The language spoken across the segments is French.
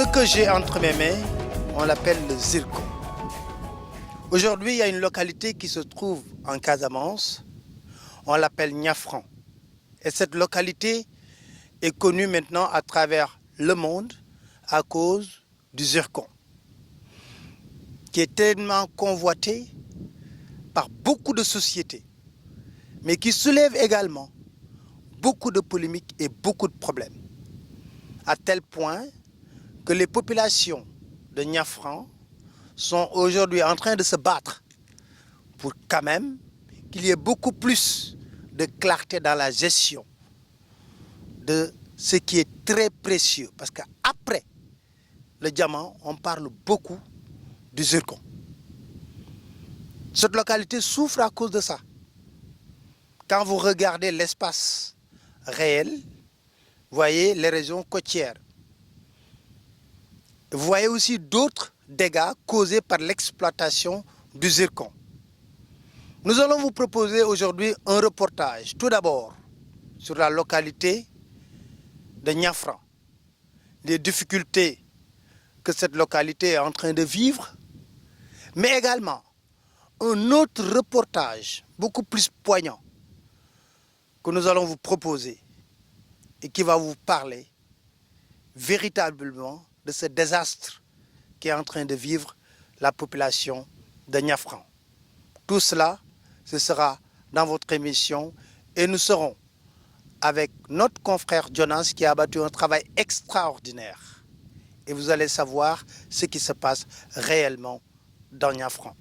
Ce que j'ai entre mes mains, on l'appelle le zircon. Aujourd'hui, il y a une localité qui se trouve en Casamance, on l'appelle Niafran. Et cette localité est connue maintenant à travers le monde à cause du zircon, qui est tellement convoité par beaucoup de sociétés, mais qui soulève également beaucoup de polémiques et beaucoup de problèmes, à tel point que les populations de Niafran sont aujourd'hui en train de se battre pour quand même qu'il y ait beaucoup plus de clarté dans la gestion de ce qui est très précieux. Parce qu'après le diamant, on parle beaucoup du zircon. Cette localité souffre à cause de ça. Quand vous regardez l'espace réel, vous voyez les régions côtières. Vous voyez aussi d'autres dégâts causés par l'exploitation du zircon. Nous allons vous proposer aujourd'hui un reportage, tout d'abord sur la localité de Niafran, les difficultés que cette localité est en train de vivre, mais également un autre reportage beaucoup plus poignant que nous allons vous proposer et qui va vous parler véritablement de ce désastre qui est en train de vivre la population de Niafran. Tout cela, ce sera dans votre émission et nous serons avec notre confrère Jonas qui a abattu un travail extraordinaire. Et vous allez savoir ce qui se passe réellement dans Niafran.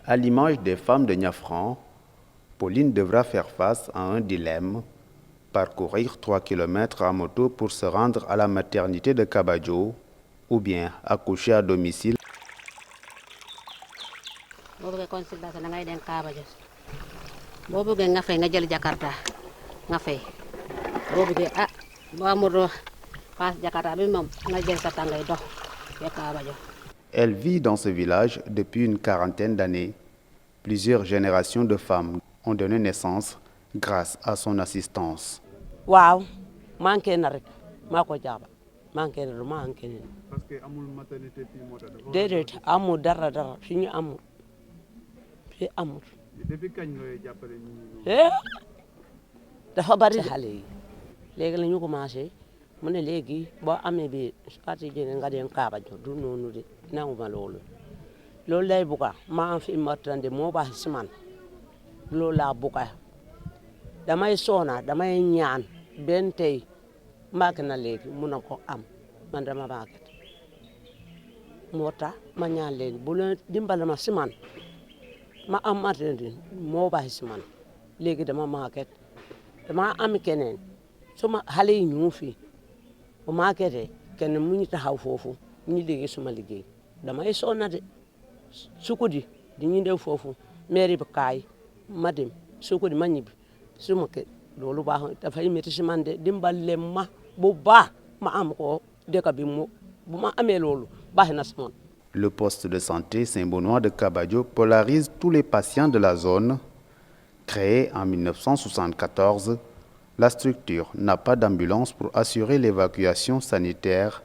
À l'image des femmes de Niafran, Pauline devra faire face à un dilemme: parcourir 3 kilomètres à moto pour se rendre à la maternité de Kabadjo ou bien accoucher à domicile. Elle vit dans ce village depuis une quarantaine d'années. Plusieurs générations de femmes ont donné naissance grâce à son assistance. Wow, manqué na rek mako jaba manqué na manqué na Parce que amul maternité fi moo tax. déedéet amul dara fi ñu amul fi amul. Depuis kañ looy jàppale ñi? Dafa bari xale yi léegi la ñu commencé mu ne léegi boo amee bi parti jëne nga dem Kabadjo du noonu de nanguma loolu lay buga ma am fi maternité moo baax si man loolu laa buga damay soona damay ñaan benn tey màgg na léegi mun a ko am man dama màgget moo tax ma ñaan leen bu leen dimbale ma si man ma am maternité moo baax si man léegi dama màgget dama am keneen suma xale yi ñu fi bu màggetee kenn mu ñu taxaw foofu ñu liggéey suma liggéey damay soona de sukudi di ñu dew foofu mairie bi kaay ma dem sukudi ma ñibbi suma ke loolu baax dafay métti si man de dimbale ma bu baax ma am ko dëkk bi mu bu ma amee loolu baax na si man. Le poste de santé Saint-Benoît de Kabadjo polarise tous les patients de la zone. Créée en 1974, la structure n'a pas d'ambulance pour assurer l'évacuation sanitaire.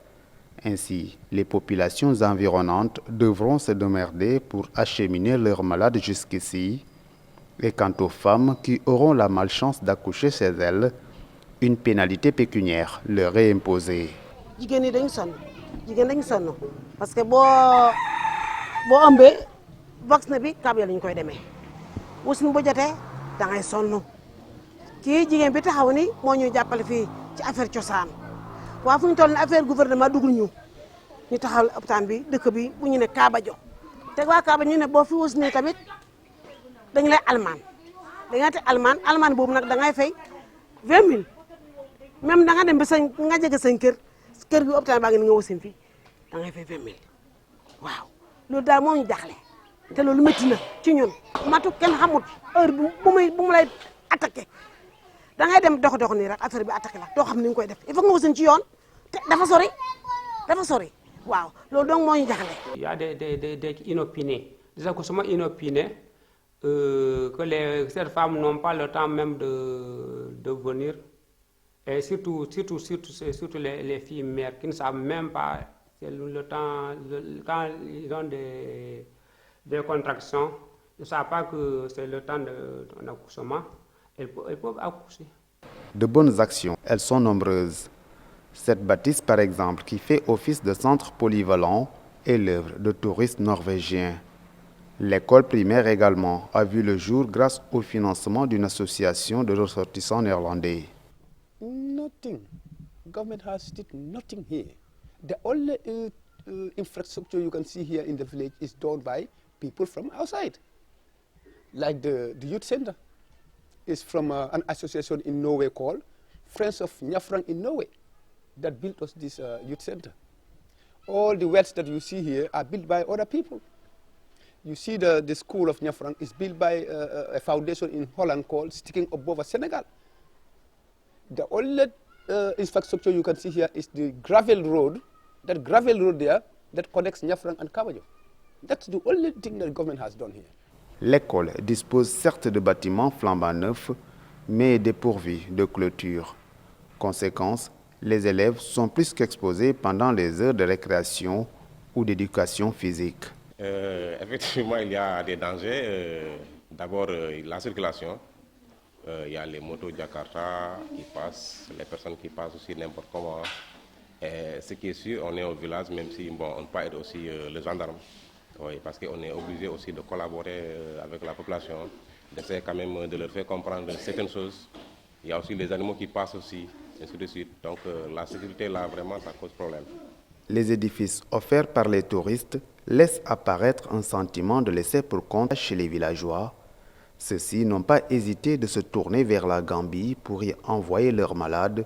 Ainsi, les populations environnantes devront se démerder pour acheminer leurs malades jusqu'ici. Et quant aux femmes qui auront la malchance d'accoucher chez elles, une pénalité pécuniaire leur est imposée. Jigéen ñi dañu sonn parce que boo ëmbee vaccin bi Kabadjo lañu koy demee wasin bu jotee da ngay sonn kii jigéen bi taxaw ni moo ñuy jàppale fii ci affaire cosaan waaw fu ñu toll ni affaire gouvernement dugul ñu taxawal hôpital bi dëkk bi bu ñu ne Kabadjo te waa Kabadjo ñu ne boo fi wasinee tamit dañu lay almaan boobu nag da ngay fay 20 000 même da nga dem ba nga jege seen kër gi hôpital baa ngi ni nga wasin fii da ngay fay 20 000 waaw loolu daal moo ñu jaaxle te loolu métti na ci ñun matu kenn xamut heure bu mu lay attaqué da ngay dem dox nii rek affaire bi attaqué la doo xam ni nga koy def il faut nga wasin ci yoon te dafa sori waaw loolu donc moo ñu jaaxle. Il y a des inopinés. Déjà que sama inopiné que ces femmes n'ont pas le temps même de venir. Et surtout les filles mères qui ne savent même pas le temps, quand ils ont des contractions, ils ne savent pas que c'est le temps d'un accouchement, elles peuvent accoucher. De bonnes actions, elles sont nombreuses. Cette bâtisse, par exemple, qui fait office de centre polyvalent, est l'œuvre de touristes norvégiens. L'école primaire également a vu le jour grâce au financement d'une association de ressortissants néerlandais. Nothing. Government has did nothing here. The only infrastructure you can see here in the village is done by people from outside. Like the youth center is from an association in Norway called Friends of Njafrang in Norway that built us this youth center. All the wells that you see here are built by other people. You see the school of Njafrang is built by a foundation in Holland called Sticking Above Senegal. The only infrastructure you can see here is the gravel road, that gravel road there that connects Njafrang and Kabajo. That's the only thing that the government has done here. L'école dispose certes de bâtiments flambant neufs, mais dépourvus de clôture. Conséquence, les élèves sont plus qu'exposés pendant les heures de récréation ou d'éducation physique. Effectivement, il y a des dangers. D'abord, la circulation. Il y a les motos Jakarta qui passent, les personnes qui passent aussi n'importe comment. Et ce qui est sûr, on est au village, même si bon, on peut être aussi le gendarme. Oui, parce qu'on est obligé aussi de collaborer avec la population, d'essayer quand même de leur faire comprendre certaines choses. Il y a aussi les animaux qui passent aussi, ainsi de suite. Donc la sécurité, là, vraiment, ça cause problème. Les édifices offerts par les touristes laissent apparaître un sentiment de laisser pour compte chez les villageois. Ceux-ci n'ont pas hésité de se tourner vers la Gambie pour y envoyer leurs malades,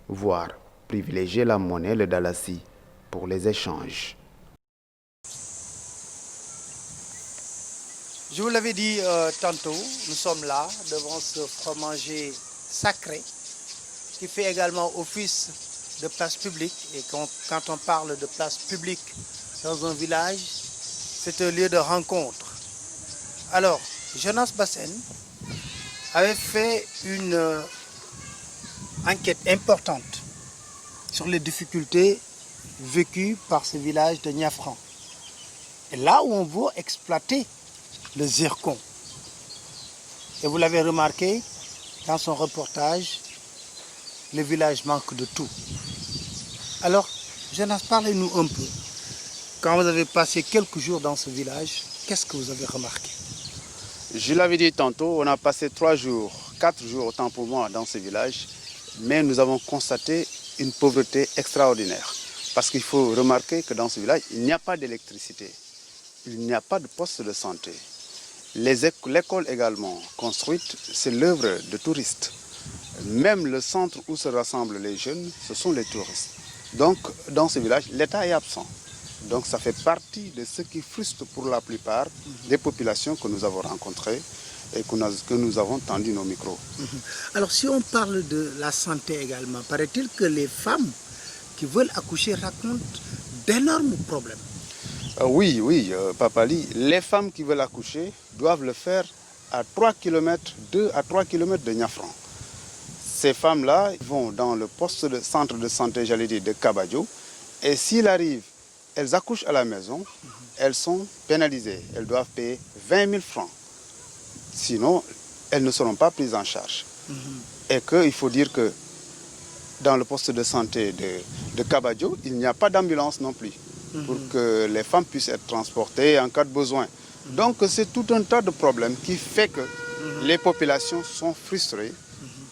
voire privilégier la monnaie, le dalasi, pour les échanges. Je vous l'avais dit tantôt, nous sommes là devant ce fromager sacré qui fait également office de place publique. Et quand on parle de place publique dans un village, c'est un lieu de rencontre. Alors, Jonas Bassen avait fait une enquête importante sur les difficultés vécues par ce village de Njafrang. Et là où on veut exploiter le zircon. Et vous l'avez remarqué, dans son reportage, le village manque de tout. Alors, Jonas, parlez-nous un peu. Quand vous avez passé quelques jours dans ce village, qu'est-ce que vous avez remarqué? Je l'avais dit tantôt, on a passé 3 jours, 4 jours autant pour moi dans ce village, mais nous avons constaté une pauvreté extraordinaire. Parce qu'il faut remarquer que dans ce village, il n'y a pas d'électricité, il n'y a pas de poste de santé. L'école également construite, c'est l'œuvre de touristes. Même le centre où se rassemblent les jeunes, ce sont les touristes. Donc, dans ce village, l'État est absent. Donc, ça fait partie de ce qui frustre pour la plupart des populations que nous avons rencontrées et que nous avons tendu nos micros. Alors, si on parle de la santé également, paraît-il que les femmes qui veulent accoucher racontent d'énormes problèmes. Oui, Papali, les femmes qui veulent accoucher doivent le faire à 2 à 3 km de Njafrang. Ces femmes-là vont dans le poste de centre de santé, j'allais dire, de Kabajo, et s'il arrive, elles accouchent à la maison, elles sont pénalisées, elles doivent payer 20 000 francs. Sinon, elles ne seront pas prises en charge. Et qu'il faut dire que dans le poste de santé de Kabajo, il n'y a pas d'ambulance non plus, pour que les femmes puissent être transportées en cas de besoin. Donc c'est tout un tas de problèmes qui fait que les populations sont frustrées.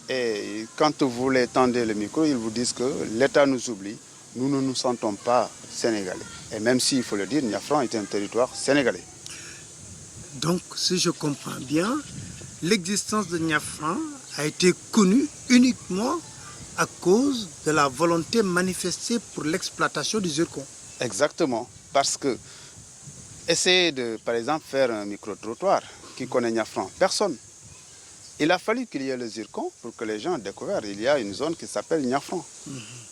Et quand vous les tendez le micro, ils vous disent que l'État nous oublie, nous ne nous sentons pas sénégalais. Et même s'il faut le dire, Njafrang est un territoire sénégalais. Donc, si je comprends bien, l'existence de Njafrang a été connue uniquement à cause de la volonté manifestée pour l'exploitation du zircon. Exactement, parce que essayer de, par exemple, faire un micro-trottoir qui connaît Njafrang, personne. Il a fallu qu'il y ait le zircon pour que les gens découvrent qu'il y a une zone qui s'appelle Njafrang.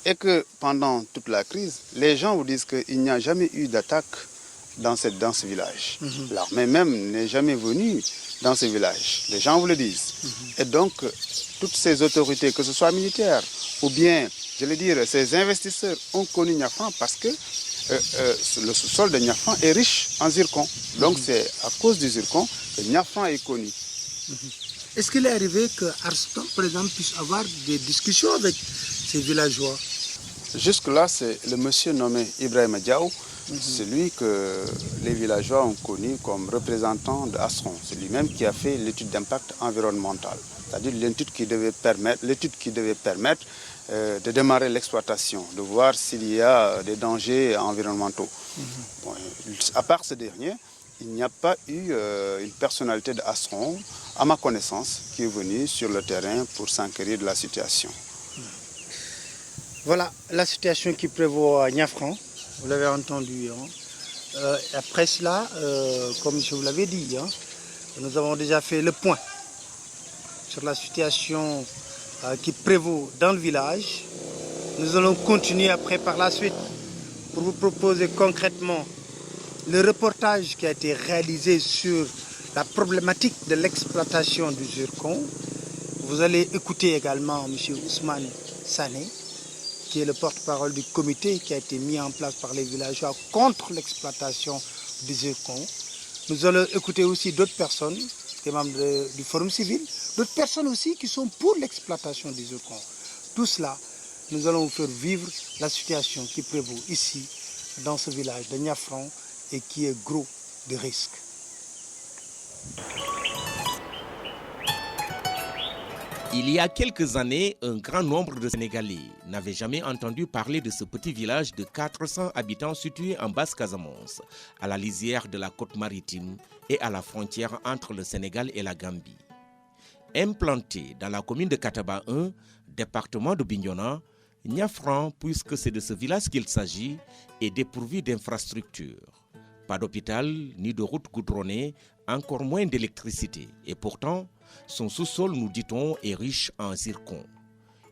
Et que pendant toute la crise, les gens vous disent qu'il n'y a jamais eu d'attaque dans ce village. L'armée même n'est jamais venue dans ce village. Les gens vous le disent. Et donc, toutes ces autorités, que ce soit militaires ou bien, je veux dire, ces investisseurs ont connu Niafran parce que le sous-sol de Niafran est riche en zircon. Donc, c'est à cause du zircon que Niafran est connu. Est-ce qu'il est arrivé que Arston, par exemple, puisse avoir des discussions avec ces villageois? Jusque-là, c'est le monsieur nommé Ibrahim Diaw, c'est lui que les villageois ont connu comme représentant de Astron. C'est lui-même qui a fait l'étude d'impact environnemental, c'est-à-dire l'étude qui devait permettre de démarrer l'exploitation, de voir s'il y a des dangers environnementaux. Bon, à part ce dernier, il n'y a pas eu une personnalité de Astron, à ma connaissance, qui est venue sur le terrain pour s'enquérir de la situation. Voilà la situation qui prévaut à Niafran, vous l'avez entendu. Hein. Après cela, comme je vous l'avais dit, hein, nous avons déjà fait le point sur la situation qui prévaut dans le village. Nous allons continuer après par la suite pour vous proposer concrètement le reportage qui a été réalisé sur la problématique de l'exploitation du zircon. Vous allez écouter également M. Ousmane Sané, qui est le porte-parole du comité qui a été mis en place par les villageois contre l'exploitation du zircon. Nous allons écouter aussi d'autres personnes, des membres du Forum civil, d'autres personnes aussi qui sont pour l'exploitation du zircon. Tout cela, nous allons vous faire vivre la situation qui prévaut ici, dans ce village de Niafran, et qui est gros de risques. Il y a quelques années, un grand nombre de Sénégalais n'avaient jamais entendu parler de ce petit village de 400 habitants situé en Basse-Casamance, à la lisière de la côte maritime et à la frontière entre le Sénégal et la Gambie. Implanté dans la commune de Kataba 1, département de Bignona, Niafran, puisque c'est de ce village qu'il s'agit, est dépourvu d'infrastructures. Pas d'hôpital, ni de route goudronnée, encore moins d'électricité. Et pourtant, son sous-sol, nous dit-on, est riche en zircon.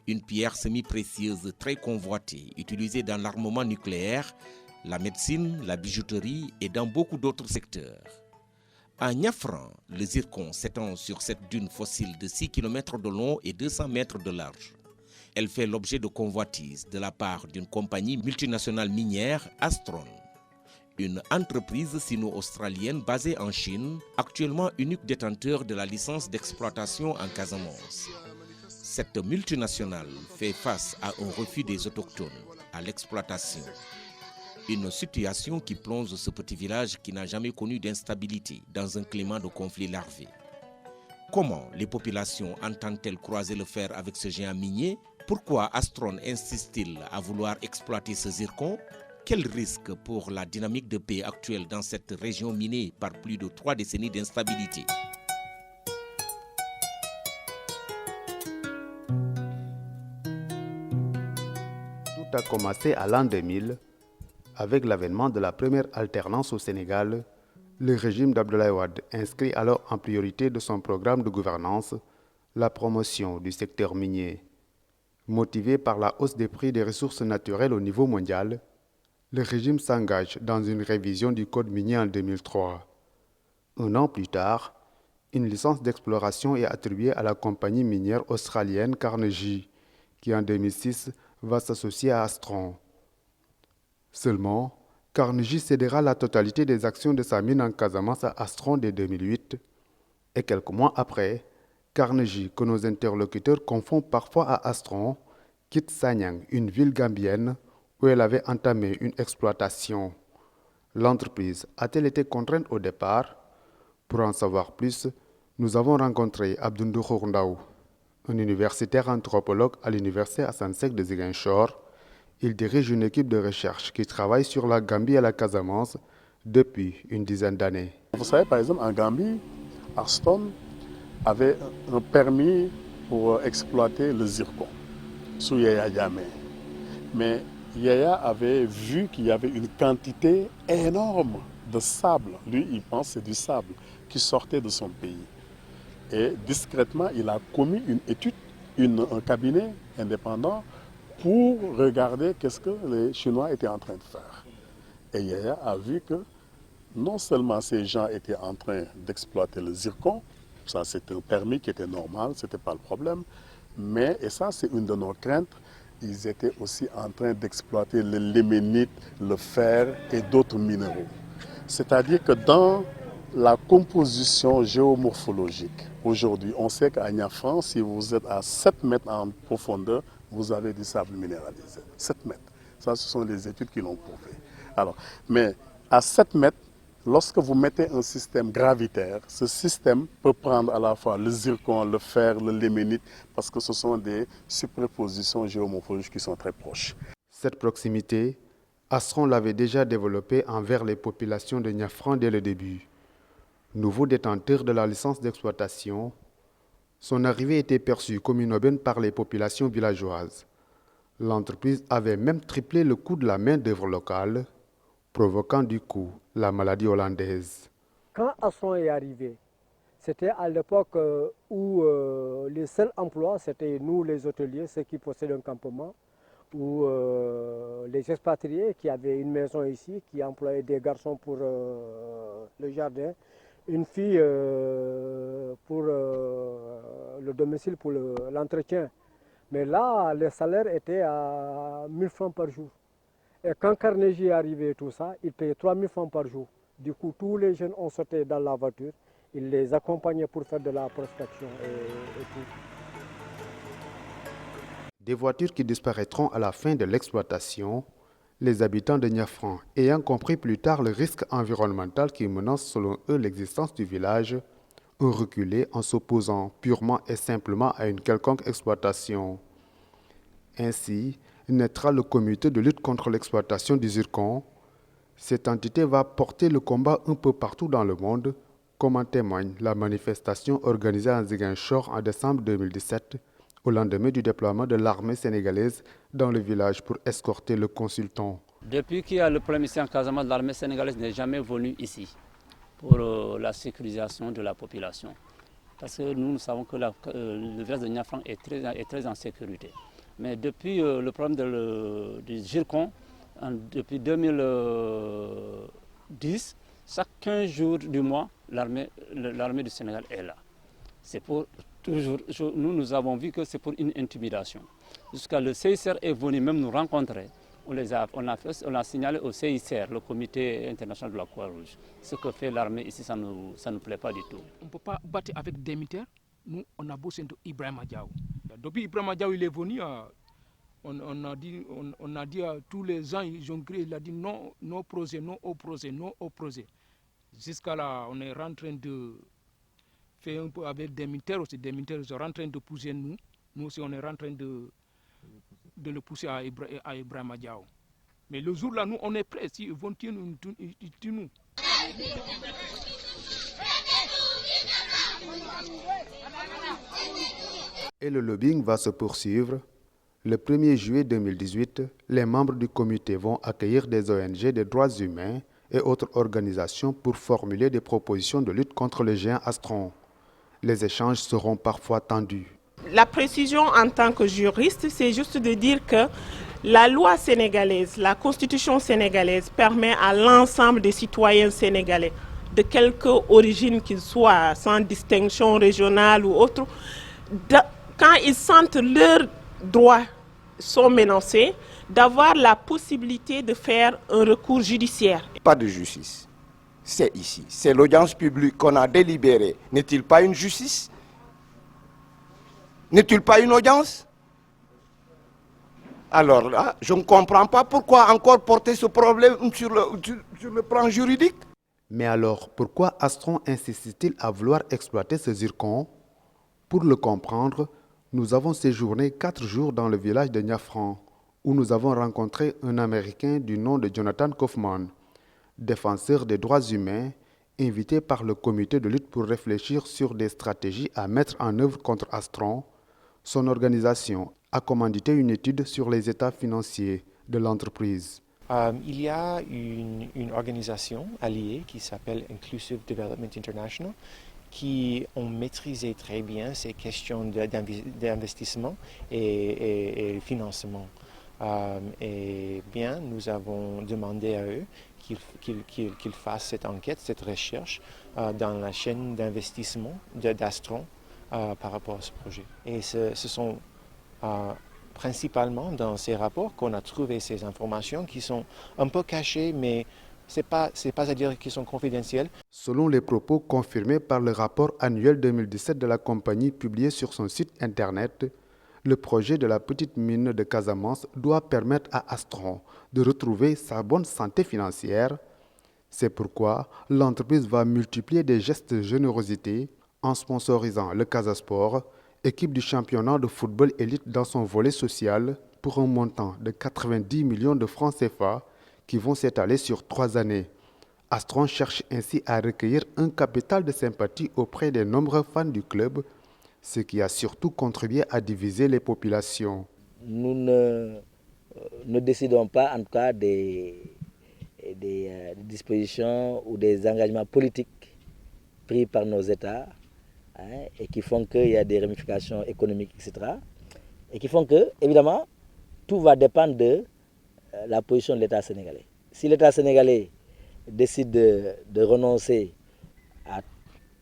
Une pierre semi-précieuse très convoitée, utilisée dans l'armement nucléaire, la médecine, la bijouterie et dans beaucoup d'autres secteurs. À Niafran, le zircon s'étend sur cette dune fossile de 6 km de long et 200 mètres de large. Elle fait l'objet de convoitises de la part d'une compagnie multinationale minière, Astron. Une entreprise sino-australienne basée en Chine, actuellement unique détenteur de la licence d'exploitation en Casamance. Cette multinationale fait face à un refus des autochtones à l'exploitation. Une situation qui plonge ce petit village qui n'a jamais connu d'instabilité dans un climat de conflit larvé. Comment les populations entendent-elles croiser le fer avec ce géant minier? Pourquoi Astron insiste-t-il à vouloir exploiter ce zircon? Quel risque pour la dynamique de paix actuelle dans cette région minée par plus de 3 décennies d'instabilité? Tout a commencé à l'an 2000 avec l'avènement de la première alternance au Sénégal. Le régime d'Abdoulaye Wade inscrit alors en priorité de son programme de gouvernance la promotion du secteur minier. Motivé par la hausse des prix des ressources naturelles au niveau mondial, le régime s'engage dans une révision du code minier en 2003. Un an plus tard, une licence d'exploration est attribuée à la compagnie minière australienne Carnegie, qui en 2006 va s'associer à Astron. Seulement, Carnegie cédera la totalité des actions de sa mine en Casamance à Astron dès 2008, et quelques mois après, Carnegie, que nos interlocuteurs confondent parfois à Astron, quitte Sanyang, une ville gambienne, où elle avait entamé une exploitation. L'entreprise a-t-elle été contrainte au départ? Pour en savoir plus, nous avons rencontré Abdoundou Khourndaou, un universitaire anthropologue à l'université Assane Seck de Ziguinchor. Il dirige une équipe de recherche qui travaille sur la Gambie et la Casamance depuis une dizaine d'années. Vous savez, par exemple, en Gambie, Astron avait un permis pour exploiter le zircon sous Yaya Jammeh. Mais Yaya avait vu qu'il y avait une quantité énorme de sable. Lui, il pense que c'est du sable qui sortait de son pays. Et discrètement, il a commis une étude, un cabinet indépendant pour regarder qu'est-ce que les Chinois étaient en train de faire. Et Yaya a vu que non seulement ces gens étaient en train d'exploiter le zircon, ça c'était un permis qui était normal, ce n'était pas le problème, mais, et ça c'est une de nos craintes, ils étaient aussi en train d'exploiter le limonite, le fer et d'autres minéraux. C'est-à-dire que dans la composition géomorphologique, aujourd'hui, on sait qu'à Niafran, si vous êtes à 7 mètres en profondeur, vous avez du sable minéralisé. 7 mètres. Ça, ce sont les études qui l'ont prouvé. Alors, mais à 7 mètres, lorsque vous mettez un système gravitaire, ce système peut prendre à la fois le zircon, le fer, le limonite, parce que ce sont des superpositions géomorphologiques qui sont très proches. Cette proximité, Astron l'avait déjà développée envers les populations de Niafran dès le début. Nouveau détenteur de la licence d'exploitation, son arrivée était perçue comme une aubaine par les populations villageoises. L'entreprise avait même triplé le coût de la main-d'œuvre locale, provoquant du coup la maladie hollandaise. Quand Astron est arrivé, c'était à l'époque où les seuls emplois, c'était nous les hôteliers, ceux qui possèdent un campement, ou les expatriés qui avaient une maison ici, qui employaient des garçons pour le jardin, une fille pour le domicile, pour l'entretien. Mais là, les salaires étaient à 1000 francs par jour. Et quand Carnegie est arrivé, tout ça, il payait 3000 francs par jour. Du coup, tous les jeunes ont sauté dans la voiture. Il les accompagnait pour faire de la prospection et tout. Des voitures qui disparaîtront à la fin de l'exploitation, les habitants de Niafran, ayant compris plus tard le risque environnemental qui menace selon eux l'existence du village, ont reculé en s'opposant purement et simplement à une quelconque exploitation. Ainsi naîtra le comité de lutte contre l'exploitation du zircon. Cette entité va porter le combat un peu partout dans le monde, comme en témoigne la manifestation organisée à Ziguinchor en décembre 2017, au lendemain du déploiement de l'armée sénégalaise dans le village pour escorter le consultant. Depuis qu'il y a le problème ici en Casamance, l'armée sénégalaise n'est jamais venue ici pour la sécurisation de la population. Parce que nous savons que le village de Niafran est très en sécurité. Mais depuis le problème du zircon, depuis 2010, chaque 15 jours du mois, l'armée du Sénégal est là. C'est pour toujours, nous avons vu que c'est pour une intimidation. Jusqu'à le CICR est venu même nous rencontrer. On a signalé au CICR, le comité international de la Croix-Rouge. Ce que fait l'armée ici, ça ne nous plaît pas du tout. On ne peut pas battre avec des militaires. Nous, on a bossé d'Ibrahima Diaw. Depuis Ibrahima Diaw, il est venu, on a dit à tous les gens, ils ont crié, il a dit non, non projet, non au projet, non au projet. Jusqu'à là, on est en train de faire un peu avec des militaires aussi. Des militaires sont en train de pousser nous. Nous aussi, on est en train de le pousser à Ibrahima Diaw. Mais le jour là, nous, on est prêts. S'ils vont tuer nous, ils tuent nous. Et le lobbying va se poursuivre. Le 1er juillet 2018, les membres du comité vont accueillir des ONG des droits humains et autres organisations pour formuler des propositions de lutte contre les géants Astron. Les échanges seront parfois tendus. La précision en tant que juriste, c'est juste de dire que la loi sénégalaise, la constitution sénégalaise permet à l'ensemble des citoyens sénégalais, de quelque origine qu'ils soient, sans distinction régionale ou autre, quand ils sentent leurs droits sont menacés, d'avoir la possibilité de faire un recours judiciaire. Pas de justice, c'est ici. C'est l'audience publique qu'on a délibérée. N'est-il pas une justice? N'est-il pas une audience? Alors là, je ne comprends pas pourquoi encore porter ce problème sur le plan juridique. Mais alors, pourquoi Astron insiste-t-il à vouloir exploiter ce zircon? Pour le comprendre, nous avons séjourné 4 jours dans le village de Niafran, où nous avons rencontré un Américain du nom de Jonathan Kaufman, défenseur des droits humains, invité par le comité de lutte pour réfléchir sur des stratégies à mettre en œuvre contre Astron. Son organisation a commandité une étude sur les états financiers de l'entreprise. Il y a une organisation alliée qui s'appelle Inclusive Development International qui ont maîtrisé très bien ces questions d'investissement et financement. Et bien, nous avons demandé à eux qu'il fasse cette enquête, cette recherche dans la chaîne d'investissement d'Astron par rapport à ce projet. Et ce sont principalement dans ces rapports qu'on a trouvé ces informations qui sont un peu cachées, mais ce n'est pas à dire qu'ils sont confidentiels. Selon les propos confirmés par le rapport annuel 2017 de la compagnie publié sur son site internet, le projet de la petite mine de Casamance doit permettre à Astron de retrouver sa bonne santé financière. C'est pourquoi l'entreprise va multiplier des gestes de générosité en sponsorisant le Casasport, équipe du championnat de football élite dans son volet social, pour un montant de 90 millions de francs CFA qui vont s'étaler sur 3 années. Astron cherche ainsi à recueillir un capital de sympathie auprès des nombreux fans du club, ce qui a surtout contribué à diviser les populations. Nous ne décidons pas en tout cas des dispositions ou des engagements politiques pris par nos États, et qui font qu'il y a des ramifications économiques, etc. Et qui font que, évidemment, tout va dépendre de la position de l'État sénégalais. Si l'État sénégalais décide de renoncer à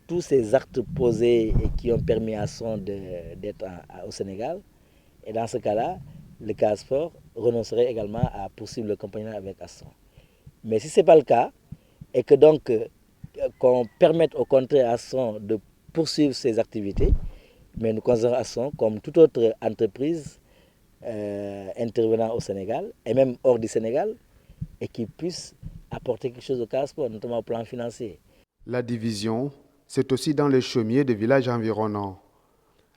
tous ces actes posés et qui ont permis à Astron d'être au Sénégal, et dans ce cas-là, le Casasport renoncerait également à poursuivre le compagnonnage avec Astron. Mais si ce n'est pas le cas, et que donc qu'on permette au contraire à Astron de poursuivre ses activités, mais nous considérons Astron comme toute autre entreprise intervenant au Sénégal et même hors du Sénégal, et qui puisse apporter quelque chose au Casasport, notamment au plan financier. La division, c'est aussi dans les chaumiers des villages environnants.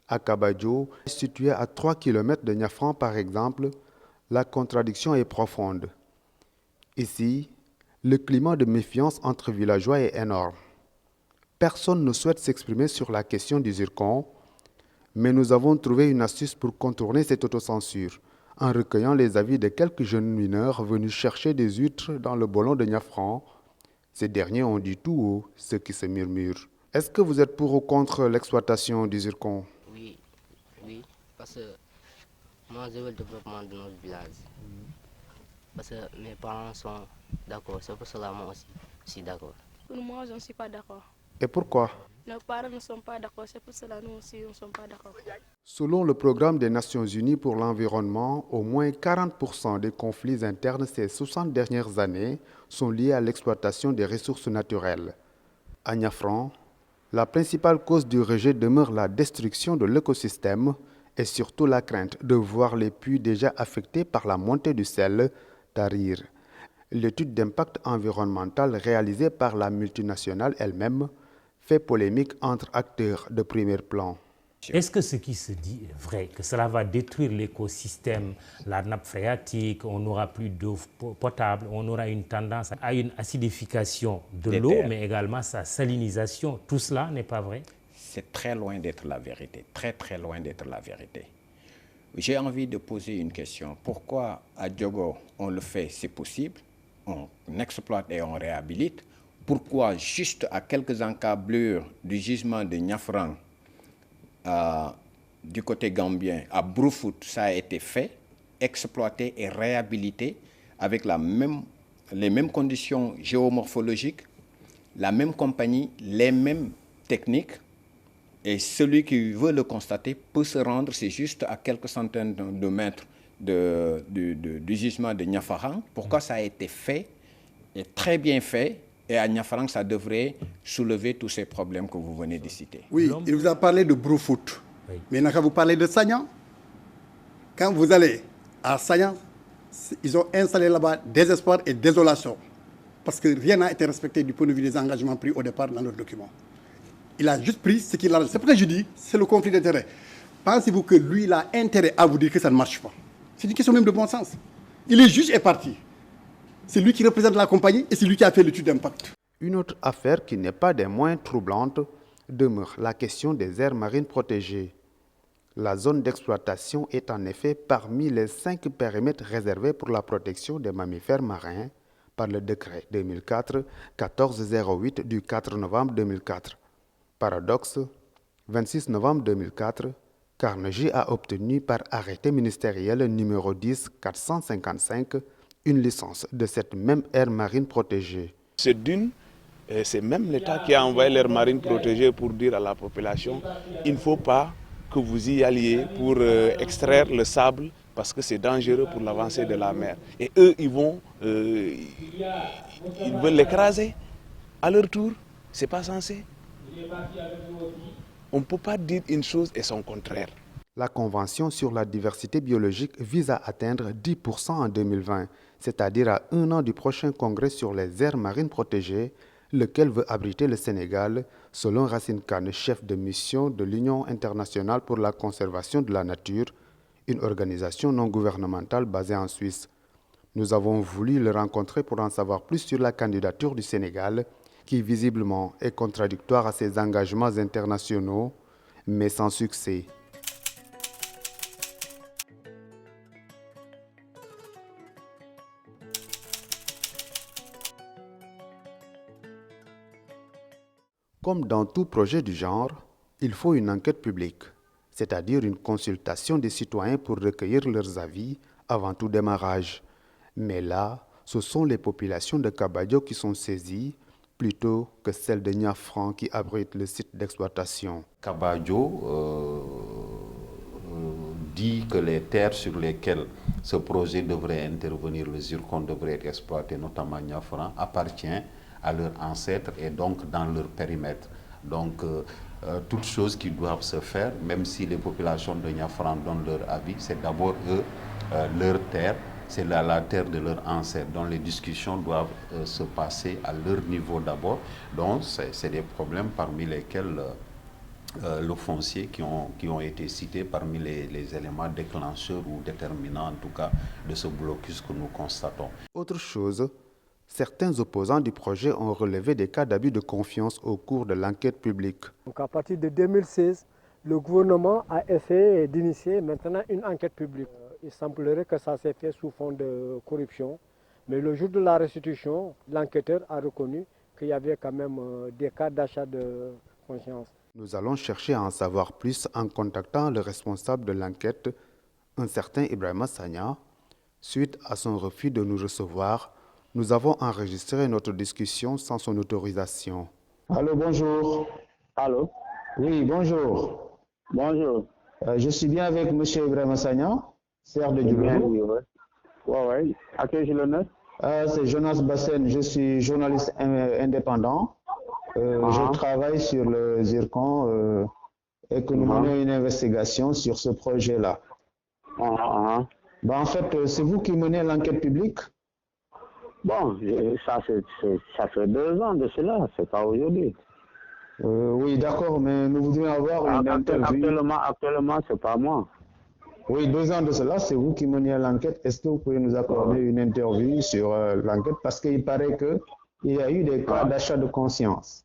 À Kabadjo, situé à 3 km de Niafran par exemple, la contradiction est profonde. Ici, le climat de méfiance entre villageois est énorme. Personne ne souhaite s'exprimer sur la question du zircon, mais nous avons trouvé une astuce pour contourner cette autocensure, en recueillant les avis de quelques jeunes mineurs venus chercher des huîtres dans le bolon de Niafran. Ces derniers ont dit tout haut ce qui se murmure. Est-ce que vous êtes pour ou contre l'exploitation du zircon? Oui, parce que moi je veux le développement de notre village. Parce que mes parents sont d'accord, c'est pour cela moi aussi je suis d'accord. Moi je ne suis pas d'accord. Et pourquoi? Nos parents ne sont pas d'accord, c'est pour cela nous aussi nous ne sommes pas d'accord. Selon le programme des Nations Unies pour l'environnement, au moins 40% des conflits internes ces 60 dernières années sont liés à l'exploitation des ressources naturelles. À Niafran, la principale cause du rejet demeure la destruction de l'écosystème et surtout la crainte de voir les puits déjà affectés par la montée du sel tarir. L'étude d'impact environnemental réalisée par la multinationale elle-même fait polémique entre acteurs de premier plan. Est-ce que ce qui se dit est vrai, que cela va détruire l'écosystème, la nappe phréatique, on n'aura plus d'eau potable, on aura une tendance à une acidification de l'eau, mais également sa salinisation? Tout cela n'est pas vrai? C'est très loin d'être la vérité, très très loin d'être la vérité. J'ai envie de poser une question. Pourquoi à Diogo on le fait, c'est possible, on exploite et on réhabilite? Pourquoi juste à quelques encablures du gisement de Niafran, du côté gambien, à Brufut, ça a été fait, exploité et réhabilité avec les mêmes conditions géomorphologiques, la même compagnie, les mêmes techniques, et celui qui veut le constater peut se rendre, c'est juste à quelques centaines de mètres du gisement de Niafarang. Pourquoi ça a été fait, et très bien fait, et à Niafarang, ça devrait soulever tous ces problèmes que vous venez de citer. Oui, il vous a parlé de Brufut. Oui. Mais quand vous parlez de Sagnan, quand vous allez à Sagnan, ils ont installé là-bas désespoir et désolation. Parce que rien n'a été respecté du point de vue des engagements pris au départ dans leur document. Il a juste pris ce qu'il a. C'est pourquoi je dis, c'est le conflit d'intérêts. Pensez-vous que lui, il a intérêt à vous dire que ça ne marche pas? C'est une question même de bon sens. Il est juge et parti. C'est lui qui représente la compagnie et c'est lui qui a fait l'étude d'impact. Une autre affaire qui n'est pas des moins troublantes demeure la question des aires marines protégées. La zone d'exploitation est en effet parmi les 5 périmètres réservés pour la protection des mammifères marins par le décret 2004-1408 du 4 novembre 2004. Paradoxe, 26 novembre 2004, Carnegie a obtenu par arrêté ministériel numéro 10-455 une licence de cette même aire marine protégée. C'est même l'État qui a envoyé l'aire marine protégée pour dire à la population il ne faut pas que vous y alliez pour extraire le sable parce que c'est dangereux pour l'avancée de la mer. Et eux, ils veulent l'écraser à leur tour. C'est pas censé. On ne peut pas dire une chose et son contraire. La Convention sur la diversité biologique vise à atteindre 10% en 2020, c'est-à-dire à 1 an du prochain congrès sur les aires marines protégées, lequel veut abriter le Sénégal, selon Racine Kane, chef de mission de l'Union internationale pour la conservation de la nature, une organisation non gouvernementale basée en Suisse. Nous avons voulu le rencontrer pour en savoir plus sur la candidature du Sénégal, qui visiblement est contradictoire à ses engagements internationaux, mais sans succès. Comme dans tout projet du genre, il faut une enquête publique, c'est-à-dire une consultation des citoyens pour recueillir leurs avis avant tout démarrage. Mais là, ce sont les populations de Kabadio qui sont saisies, plutôt que celles de Niafran qui abrite le site d'exploitation. Kabadio dit que les terres sur lesquelles ce projet devrait intervenir, le zircon devrait être exploité, notamment Niafran, appartient à leurs ancêtres et donc dans leur périmètre. Donc, toutes choses qui doivent se faire, même si les populations de Niafran donnent leur avis, c'est d'abord eux, leur terre, c'est la terre de leurs ancêtres. Donc, les discussions doivent se passer à leur niveau d'abord. Donc, c'est des problèmes parmi lesquels le foncier qui ont été cités parmi les éléments déclencheurs ou déterminants, en tout cas, de ce blocus que nous constatons. Autre chose, certains opposants du projet ont relevé des cas d'abus de confiance au cours de l'enquête publique. Donc à partir de 2016, le gouvernement a essayé d'initier maintenant une enquête publique. Il semblerait que ça s'est fait sous fond de corruption, mais le jour de la restitution, l'enquêteur a reconnu qu'il y avait quand même des cas d'achat de conscience. Nous allons chercher à en savoir plus en contactant le responsable de l'enquête, un certain Ibrahima Sagna. Suite à son refus de nous recevoir, nous avons enregistré notre discussion sans son autorisation. Allô, bonjour. Allô? Oui, bonjour. Bonjour. Je suis bien avec M. Ibrahima Sagna, serre de Djoulou. Oui. À qui j'ai l'honneur? C'est Jonas Bassen, je suis journaliste indépendant. Je travaille sur le zircon et que nous menons une investigation sur ce projet-là. En fait, c'est vous qui menez l'enquête publique? Bon, ça fait 2 ans de cela, c'est pas aujourd'hui. Oui, d'accord, mais nous voudrions avoir une interview. Actuellement, c'est pas moi. Oui, 2 ans de cela, c'est vous qui menez l'enquête. Est-ce que vous pouvez nous accorder une interview sur l'enquête? Parce qu'il paraît qu'il y a eu des cas d'achat de conscience.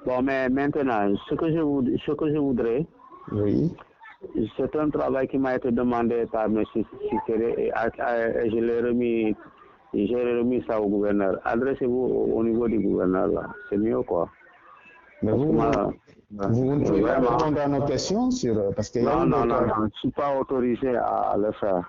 Bon, mais maintenant, ce que je voudrais, oui, c'est un travail qui m'a été demandé par M. Sikere et je l'ai remis. J'ai remis ça au gouverneur. Adressez-vous au niveau du gouverneur, là. C'est mieux, quoi. Mais vous ne pouvez pas répondre à nos questions parce que non, je ne suis pas autorisé à le faire.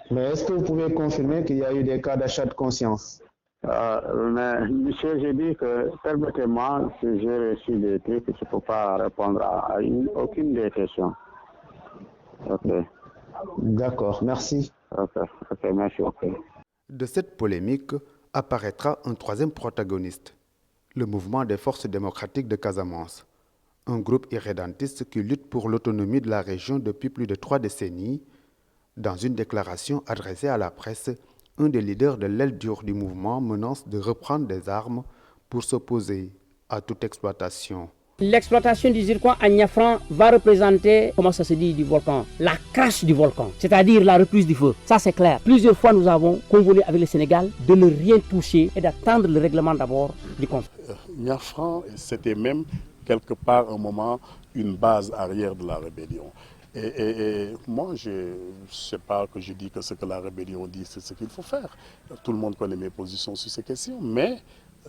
Mais est-ce que vous pouvez confirmer qu'il y a eu des cas d'achat de conscience? Mais, monsieur, j'ai dit que, permettez-moi, que j'ai reçu des trucs, je ne peux pas répondre à aucune des questions. Ok. D'accord, merci. Ok, merci, ok. De cette polémique apparaîtra un troisième protagoniste, le mouvement des forces démocratiques de Casamance, un groupe irrédentiste qui lutte pour l'autonomie de la région depuis plus de 3 décennies. Dans une déclaration adressée à la presse, un des leaders de l'aile dure du mouvement menace de reprendre des armes pour s'opposer à toute exploitation. L'exploitation du zircon à Niafran va représenter, comment ça se dit, du volcan, la crash du volcan, c'est-à-dire la reprise du feu. Ça c'est clair. Plusieurs fois nous avons convenu avec le Sénégal de ne rien toucher et d'attendre le règlement d'abord du conflit. Niafran, c'était même quelque part un moment une base arrière de la rébellion. Et moi, je ne sais pas que je dis que ce que la rébellion dit, c'est ce qu'il faut faire. Tout le monde connaît mes positions sur ces questions, mais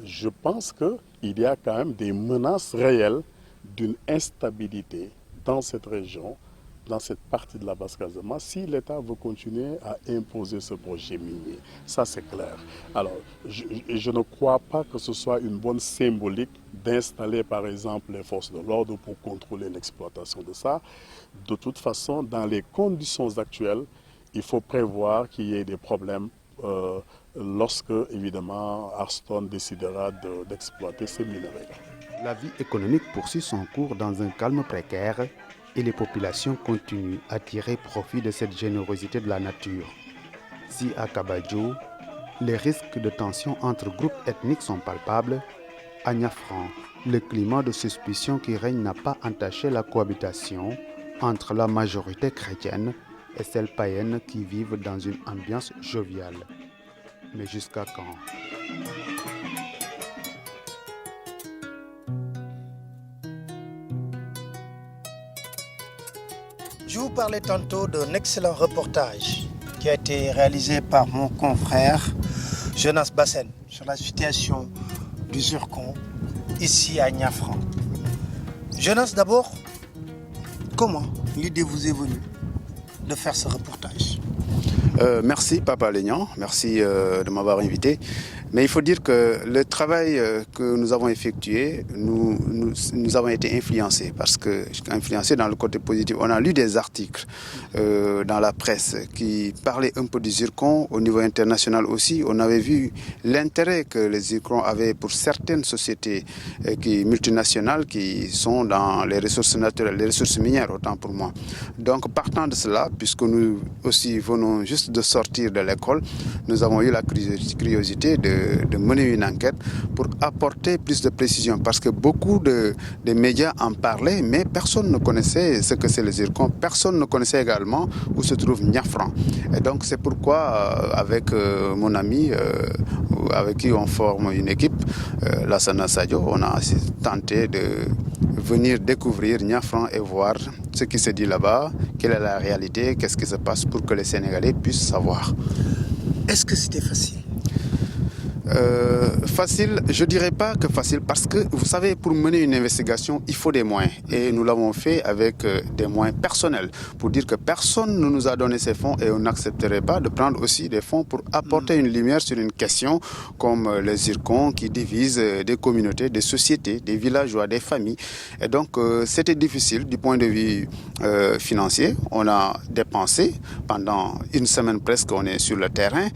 je pense qu'il y a quand même des menaces réelles d'une instabilité dans cette région dans cette partie de la Basse-Casamance si l'État veut continuer à imposer ce projet minier. Ça, c'est clair. Alors, je ne crois pas que ce soit une bonne symbolique d'installer, par exemple, les forces de l'ordre pour contrôler l'exploitation de ça. De toute façon, dans les conditions actuelles, il faut prévoir qu'il y ait des problèmes lorsque, évidemment, Arston décidera d'exploiter ces minerais. La vie économique poursuit son cours dans un calme précaire et les populations continuent à tirer profit de cette générosité de la nature. Si à Kabadjo, les risques de tension entre groupes ethniques sont palpables, à Niafran, le climat de suspicion qui règne n'a pas entaché la cohabitation entre la majorité chrétienne et celle païenne qui vivent dans une ambiance joviale. Mais jusqu'à quand ? Je vous parlais tantôt d'un excellent reportage qui a été réalisé par mon confrère Jonas Bassen sur la situation du zircon ici à Niafran. Jonas, d'abord, comment l'idée vous est venue de faire ce reportage? Merci Papa Lénian, merci de m'avoir invité. Mais il faut dire que le travail que nous avons effectué, nous avons été influencés, influencés dans le côté positif. On a lu des articles dans la presse qui parlaient un peu du zircon. Au niveau international aussi, on avait vu l'intérêt que le zircon avait pour certaines sociétés multinationales qui sont dans les ressources naturelles, les ressources minières, autant pour moi. Donc partant de cela, puisque nous aussi venons juste de sortir de l'école, nous avons eu la curiosité de mener une enquête pour apporter plus de précision parce que beaucoup de médias en parlaient mais personne ne connaissait ce que c'est le zircon, personne ne connaissait également où se trouve Niafran. Et donc c'est pourquoi avec mon ami avec qui on forme une équipe, Lassana Sadio, on a tenté de venir découvrir Niafran et voir ce qui se dit là-bas, quelle est la réalité, qu'est-ce qui se passe pour que les Sénégalais puissent savoir. Est-ce que c'était facile? Facile, je dirais pas que facile parce que vous savez, pour mener une investigation, il faut des moyens et nous l'avons fait avec des moyens personnels pour dire que personne ne nous a donné ces fonds et on n'accepterait pas de prendre aussi des fonds pour apporter une lumière sur une question comme les zircons qui divisent des communautés, des sociétés, des villageois, des familles. Et donc c'était difficile du point de vue financier. On a dépensé pendant une semaine presque, on est sur le terrain.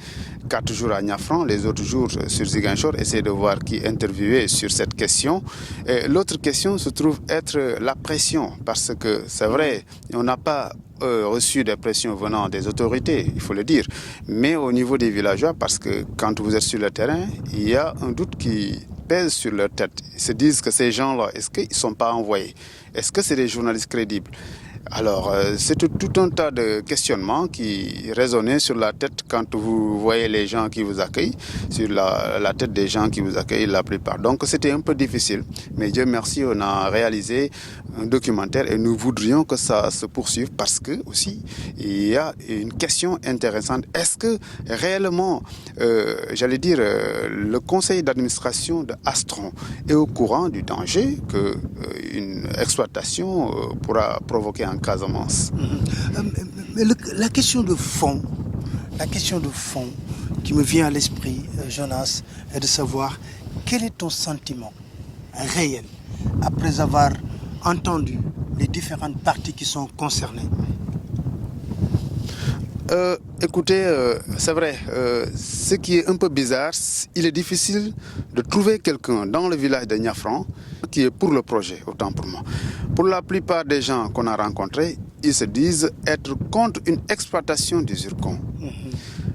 4 jours à Niafran, les autres jours sur Ziguinchor, essayer de voir qui interviewait sur cette question. Et l'autre question se trouve être la pression, parce que c'est vrai, on n'a pas reçu des pressions venant des autorités, il faut le dire, mais au niveau des villageois, parce que quand vous êtes sur le terrain, il y a un doute qui pèse sur leur tête. Ils se disent que ces gens-là, est-ce qu'ils ne sont pas envoyés? Est-ce que c'est des journalistes crédibles? Alors, c'est tout un tas de questionnements qui résonnaient sur la tête quand vous voyez les gens qui vous accueillent, sur la tête des gens qui vous accueillent la plupart. Donc, c'était un peu difficile, mais Dieu merci, on a réalisé un documentaire et nous voudrions que ça se poursuive parce que aussi, il y a une question intéressante. Est-ce que réellement, j'allais dire, le conseil d'administration de Astron est au courant du danger qu'une exploitation pourra provoquer en Casamance? Mais la question de fond qui me vient à l'esprit, Jonas, est de savoir quel est ton sentiment réel après avoir entendu les différentes parties qui sont concernées. Écoutez, c'est vrai, ce qui est un peu bizarre, il est difficile de trouver quelqu'un dans le village de Niafran qui est pour le projet, autant pour moi. Pour la plupart des gens qu'on a rencontrés, ils se disent être contre une exploitation du zircon.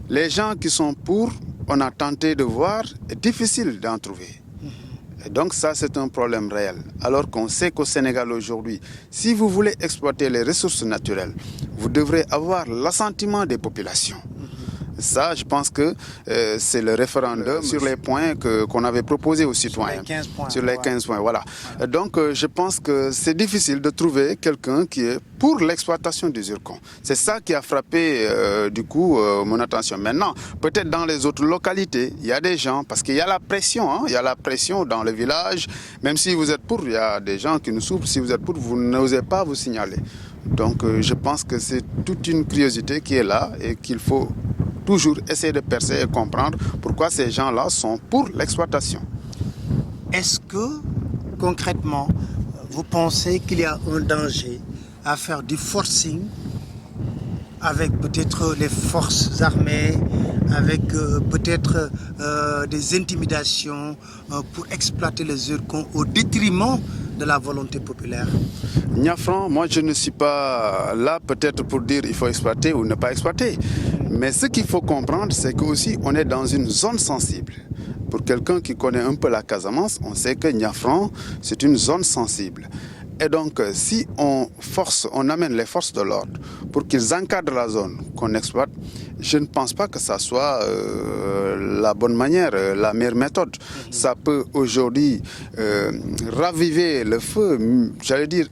Les gens qui sont pour, on a tenté de voir, est difficile d'en trouver. Et donc ça, c'est un problème réel. Alors qu'on sait qu'au Sénégal aujourd'hui, si vous voulez exploiter les ressources naturelles, vous devrez avoir l'assentiment des populations. Ça, je pense que c'est le référendum sur les points qu'on avait proposés aux citoyens. Sur les 15 points, voilà. Donc, je pense que c'est difficile de trouver quelqu'un qui est pour l'exploitation du zircon. C'est ça qui a frappé, du coup, mon attention. Maintenant, peut-être dans les autres localités, il y a des gens, parce qu'il y a la pression, il y a la pression dans le village. Même si vous êtes pour, il y a des gens qui nous souffrent. Si vous êtes pour, vous n'osez pas vous signaler. Donc je pense que c'est toute une curiosité qui est là et qu'il faut toujours essayer de percer et comprendre pourquoi ces gens-là sont pour l'exploitation. Est-ce que, concrètement, vous pensez qu'il y a un danger à faire du forcing avec peut-être les forces armées, avec peut-être des intimidations pour exploiter les zircons au détriment de la volonté populaire? Niafran, moi je ne suis pas là peut-être pour dire il faut exploiter ou ne pas exploiter. Mais ce qu'il faut comprendre, c'est qu'aussi on est dans une zone sensible. Pour quelqu'un qui connaît un peu la Casamance, on sait que Niafran, c'est une zone sensible. Et donc, si on amène les forces de l'ordre pour qu'ils encadrent la zone qu'on exploite, je ne pense pas que ça soit la bonne manière, la meilleure méthode. Ça peut aujourd'hui raviver le feu, j'allais dire,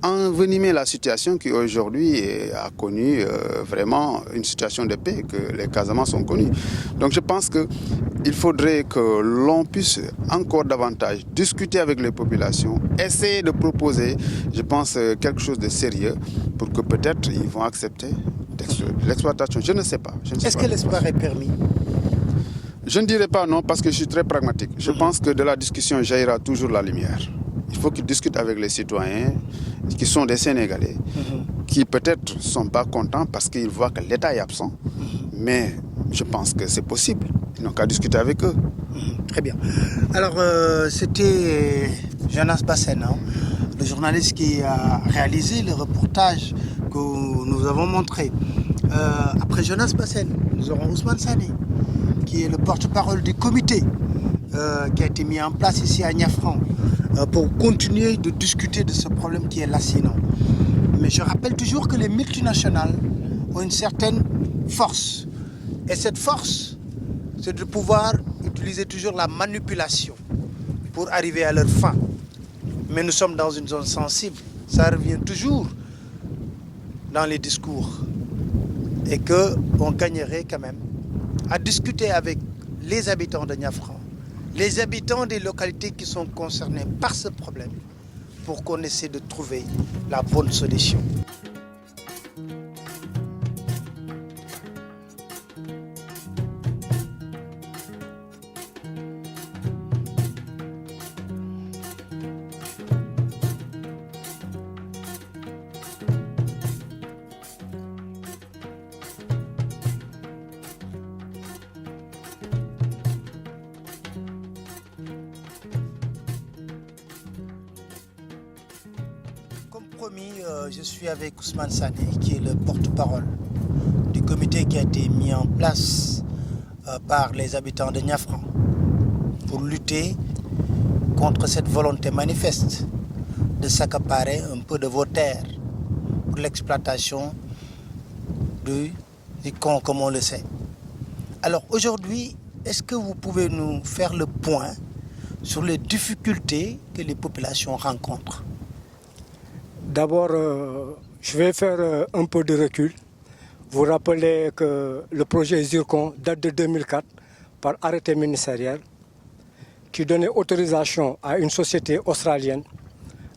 envenimer la situation qui aujourd'hui a connu vraiment une situation de paix que les Casamançais ont connue. Donc je pense qu'il faudrait que l'on puisse encore davantage discuter avec les populations, essayer de proposer, je pense, quelque chose de sérieux pour que peut-être ils vont accepter l'exploitation. Je ne sais pas. Est-ce que l'espoir est permis? Je ne dirais pas non parce que je suis très pragmatique. Je pense que de la discussion jaillira toujours la lumière. Il faut qu'ils discutent avec les citoyens qui sont des Sénégalais, qui peut-être ne sont pas contents parce qu'ils voient que l'État est absent. Mais je pense que c'est possible. Ils n'ont qu'à discuter avec eux. Très bien. Alors, c'était Jonas Bassène, le journaliste qui a réalisé le reportage que nous avons montré. Après Jonas Bassène, nous aurons Ousmane Sané, qui est le porte-parole du comité qui a été mis en place ici à Niafran pour continuer de discuter de ce problème qui est lancinant. Mais je rappelle toujours que les multinationales ont une certaine force. Et cette force, c'est de pouvoir utiliser toujours la manipulation pour arriver à leur fin. Mais nous sommes dans une zone sensible. Ça revient toujours dans les discours. Et qu'on gagnerait quand même à discuter avec les habitants de Niafran, les habitants des localités qui sont concernés par ce problème, pour qu'on essaie de trouver la bonne solution. Je suis avec Ousmane Sané, qui est le porte-parole du comité qui a été mis en place par les habitants de Niafran pour lutter contre cette volonté manifeste de s'accaparer un peu de vos terres pour l'exploitation du zircon, comme on le sait. Alors aujourd'hui, est-ce que vous pouvez nous faire le point sur les difficultés que les populations rencontrent? D'abord, je vais faire un peu de recul. Vous rappelez que le projet Zircon date de 2004 par arrêté ministériel qui donnait autorisation à une société australienne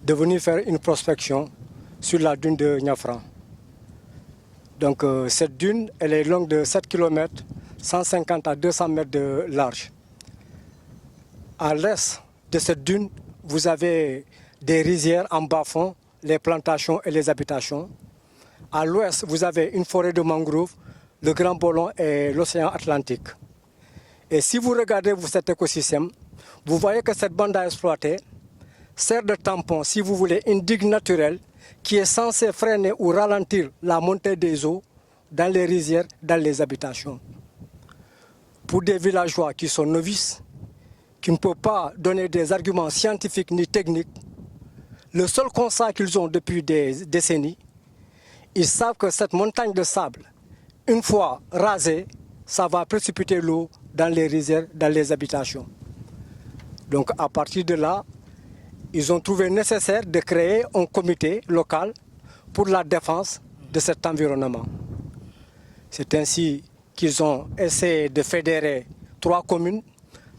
de venir faire une prospection sur la dune de Niafran. Donc cette dune, elle est longue de 7 km, 150 à 200 mètres de large. À l'est de cette dune, vous avez des rizières en bas-fond, les plantations et les habitations. À l'ouest, vous avez une forêt de mangroves, le Grand Bolon et l'océan Atlantique. Et si vous regardez cet écosystème, vous voyez que cette bande à exploiter sert de tampon, si vous voulez, une digue naturelle qui est censée freiner ou ralentir la montée des eaux dans les rizières, dans les habitations. Pour des villageois qui sont novices, qui ne peuvent pas donner des arguments scientifiques ni techniques, le seul constat qu'ils ont depuis des décennies, ils savent que cette montagne de sable, une fois rasée, ça va précipiter l'eau dans les rizières, dans les habitations. Donc à partir de là, ils ont trouvé nécessaire de créer un comité local pour la défense de cet environnement. C'est ainsi qu'ils ont essayé de fédérer 3 communes,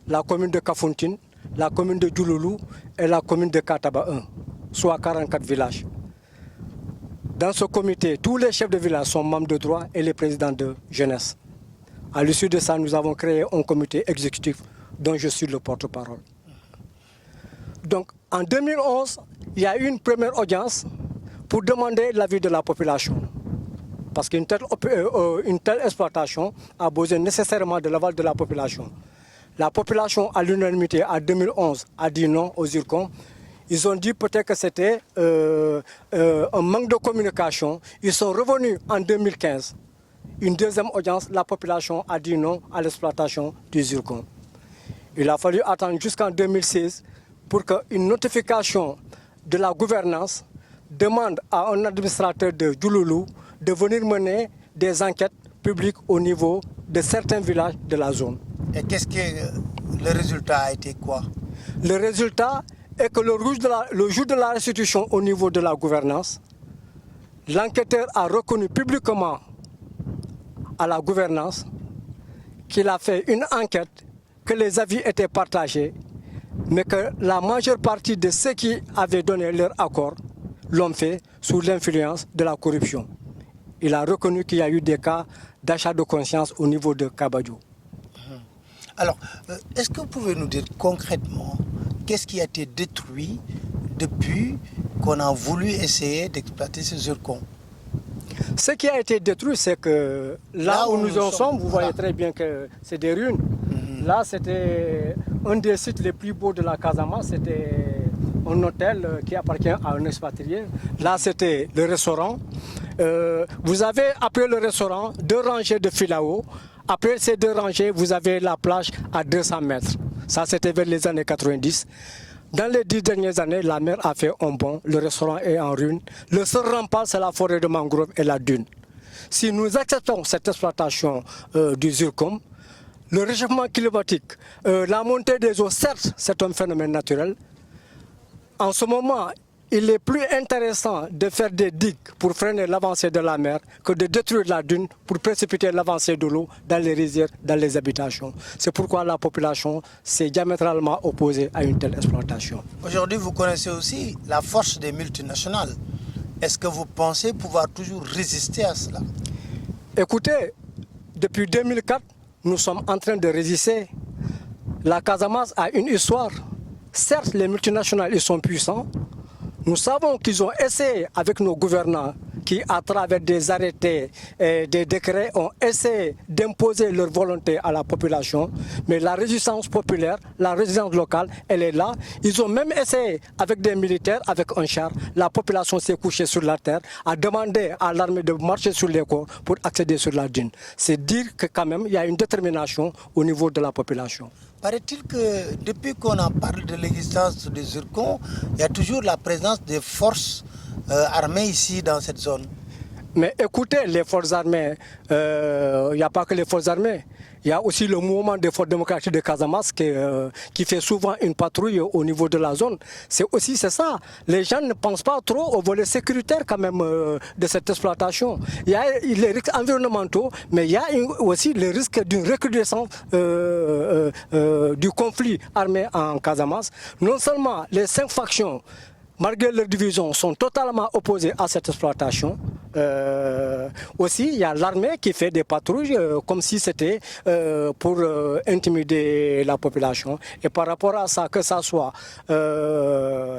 la commune de Kafountine, la commune de Djouloulou et la commune de Kataba 1, soit 44 villages. Dans ce comité, tous les chefs de village sont membres de droit et les présidents de jeunesse. À l'issue de ça, nous avons créé un comité exécutif dont je suis le porte-parole. Donc, en 2011, il y a eu une première audience pour demander l'avis de la population. Parce qu'une telle exploitation a besoin nécessairement de l'aval de la population. La population, à l'unanimité, en 2011, a dit non aux zircons. Ils ont dit peut-être que c'était un manque de communication. Ils sont revenus en 2015. Une deuxième audience, la population a dit non à l'exploitation du zircon. Il a fallu attendre jusqu'en 2016 pour qu'une notification de la gouvernance demande à un administrateur de Djouloulou de venir mener des enquêtes publiques au niveau de certains villages de la zone. Et qu'est-ce que le résultat a été quoi? Le résultat est que le jour de la restitution au niveau de la gouvernance, l'enquêteur a reconnu publiquement à la gouvernance qu'il a fait une enquête, que les avis étaient partagés, mais que la majeure partie de ceux qui avaient donné leur accord l'ont fait sous l'influence de la corruption. Il a reconnu qu'il y a eu des cas d'achat de conscience au niveau de Kabadjo. Alors, est-ce que vous pouvez nous dire concrètement qu'est-ce qui a été détruit depuis qu'on a voulu essayer d'exploiter ces zircons? Ce qui a été détruit, c'est que là où nous en sommes, vous voyez très bien que c'est des ruines. Là, c'était un des sites les plus beaux de la Casamance. C'était un hôtel qui appartient à un expatrié. Là, c'était le restaurant. Vous avez, après le restaurant, 2 rangées de filao. Après ces 2 rangées, vous avez la plage à 200 mètres. Ça, c'était vers les années 90. Dans les 10 dernières années, la mer a fait un bond. Le restaurant est en ruine. Le seul rempart, c'est la forêt de mangrove et la dune. Si nous acceptons cette exploitation du zircon, le réchauffement climatique, la montée des eaux, certes, c'est un phénomène naturel. En ce moment, il est plus intéressant de faire des digues pour freiner l'avancée de la mer que de détruire la dune pour précipiter l'avancée de l'eau dans les rizières, dans les habitations. C'est pourquoi la population s'est diamétralement opposée à une telle exploitation. Aujourd'hui, vous connaissez aussi la force des multinationales. Est-ce que vous pensez pouvoir toujours résister à cela? Écoutez, depuis 2004, nous sommes en train de résister. La Casamance a une histoire. Certes, les multinationales ils sont puissants. Nous savons qu'ils ont essayé avec nos gouvernants qui, à travers des arrêtés et des décrets, ont essayé d'imposer leur volonté à la population. Mais la résistance populaire, la résistance locale, elle est là. Ils ont même essayé avec des militaires, avec un char. La population s'est couchée sur la terre, a demandé à l'armée de marcher sur les corps pour accéder sur la dune. C'est dire que quand même, il y a une détermination au niveau de la population. Paraît-il que depuis qu'on en parle de l'existence des zircons, il y a toujours la présence des forces armées ici dans cette zone? Mais écoutez, les forces armées, il n'y a pas que les forces armées. Il y a aussi le mouvement des forces démocratiques de Casamance qui fait souvent une patrouille au niveau de la zone. C'est ça. Les gens ne pensent pas trop au volet sécuritaire quand même de cette exploitation. Il y a les risques environnementaux, mais il y a aussi le risque d'une recrudescence du conflit armé en Casamance. Non seulement les 5 factions, malgré leur division, sont totalement opposées à cette exploitation. Aussi, il y a l'armée qui fait des patrouilles comme si c'était pour intimider la population. Et par rapport à ça, que ça soit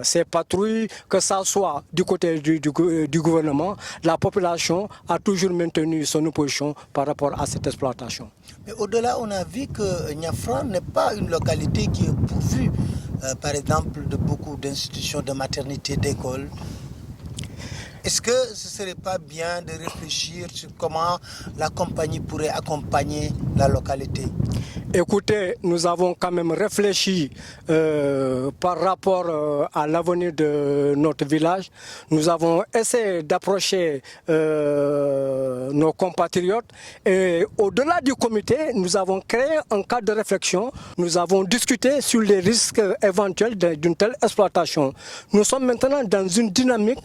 ces patrouilles, que ça soit du côté du gouvernement, la population a toujours maintenu son opposition par rapport à cette exploitation. Mais au-delà, on a vu que Niafran n'est pas une localité qui est pourvue, par exemple, de beaucoup d'institutions de maternité, d'écoles. Est-ce que ce ne serait pas bien de réfléchir sur comment la compagnie pourrait accompagner la localité? Écoutez, nous avons quand même réfléchi par rapport à l'avenir de notre village. Nous avons essayé d'approcher nos compatriotes et au-delà du comité, nous avons créé un cadre de réflexion. Nous avons discuté sur les risques éventuels d'une telle exploitation. Nous sommes maintenant dans une dynamique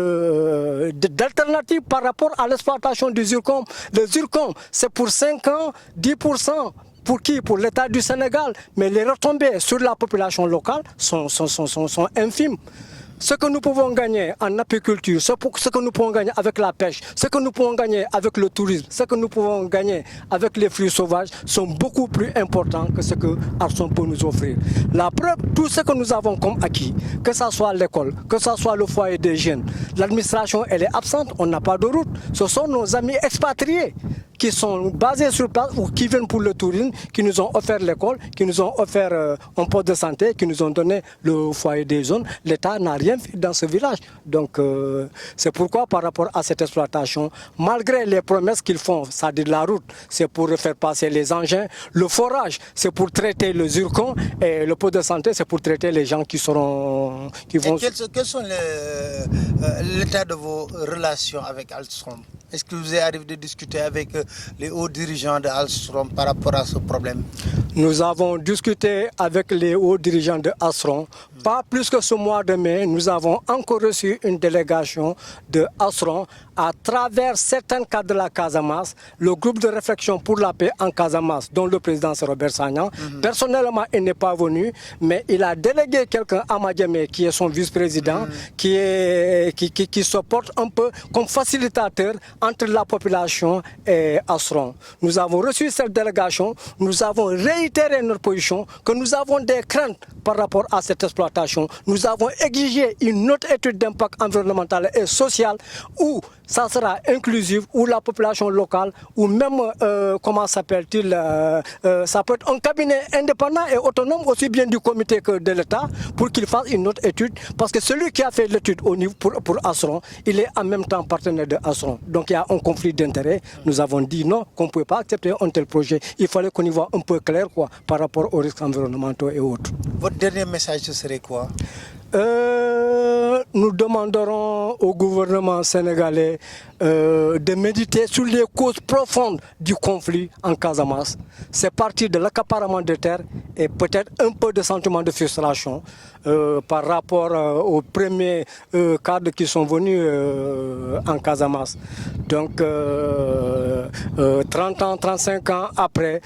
d'alternative par rapport à l'exploitation du zircon. Le zircon, c'est pour 5 ans, 10%. Pour qui? Pour l'État du Sénégal. Mais les retombées sur la population locale sont infimes. Ce que nous pouvons gagner en apiculture, ce que nous pouvons gagner avec la pêche, ce que nous pouvons gagner avec le tourisme, ce que nous pouvons gagner avec les fruits sauvages sont beaucoup plus importants que ce que Arson peut nous offrir. La preuve, tout ce que nous avons comme acquis, que ce soit l'école, que ce soit le foyer des jeunes, l'administration elle est absente, on n'a pas de route. Ce sont nos amis expatriés qui sont basés sur place ou qui viennent pour le tourisme, qui nous ont offert l'école, qui nous ont offert un poste de santé, qui nous ont donné le foyer des zones. L'État n'a rien fait dans ce village. Donc c'est pourquoi par rapport à cette exploitation, malgré les promesses qu'ils font, c'est-à-dire la route, c'est pour faire passer les engins, le forage, c'est pour traiter le zircon, et le poste de santé, c'est pour traiter les gens qui vont... Quels sont l'état de vos relations avec Alstom? Est-ce que vous arrivez de discuter avec les hauts dirigeants de Alstom par rapport à ce problème? Nous avons discuté avec les hauts dirigeants de Alstom. Pas plus que ce mois de mai, nous avons encore reçu une délégation de Alstom à travers certains cadres de la Casamance, le groupe de réflexion pour la paix en Casamance, dont le président c'est Robert Sagnan. Personnellement, il n'est pas venu, mais il a délégué quelqu'un à Madiamé, qui est son vice-président, qui se porte un peu comme facilitateur entre la population et Alstom. Nous avons reçu cette délégation, nous avons réitéré notre position, que nous avons des craintes par rapport à cette exploitation. Nous avons exigé une autre étude d'impact environnemental et social où ça sera inclusif, où la population locale, ou même, comment s'appelle-t-il, ça peut être un cabinet indépendant et autonome aussi bien du comité que de l'État pour qu'il fasse une autre étude. Parce que celui qui a fait l'étude au niveau pour Alstom, il est en même temps partenaire de Alstom. Donc il y a un conflit d'intérêts. Nous avons dit non, qu'on ne pouvait pas accepter un tel projet. Il fallait qu'on y voit un peu clair par rapport aux risques environnementaux et autres. Votre dernier message, ce serait quoi? Nous demanderons au gouvernement sénégalais de méditer sur les causes profondes du conflit en Casamance. C'est parti de l'accaparement de terres et peut-être un peu de sentiment de frustration par rapport aux premiers cadres qui sont venus en Casamance. Donc 30 ans, 35 ans après,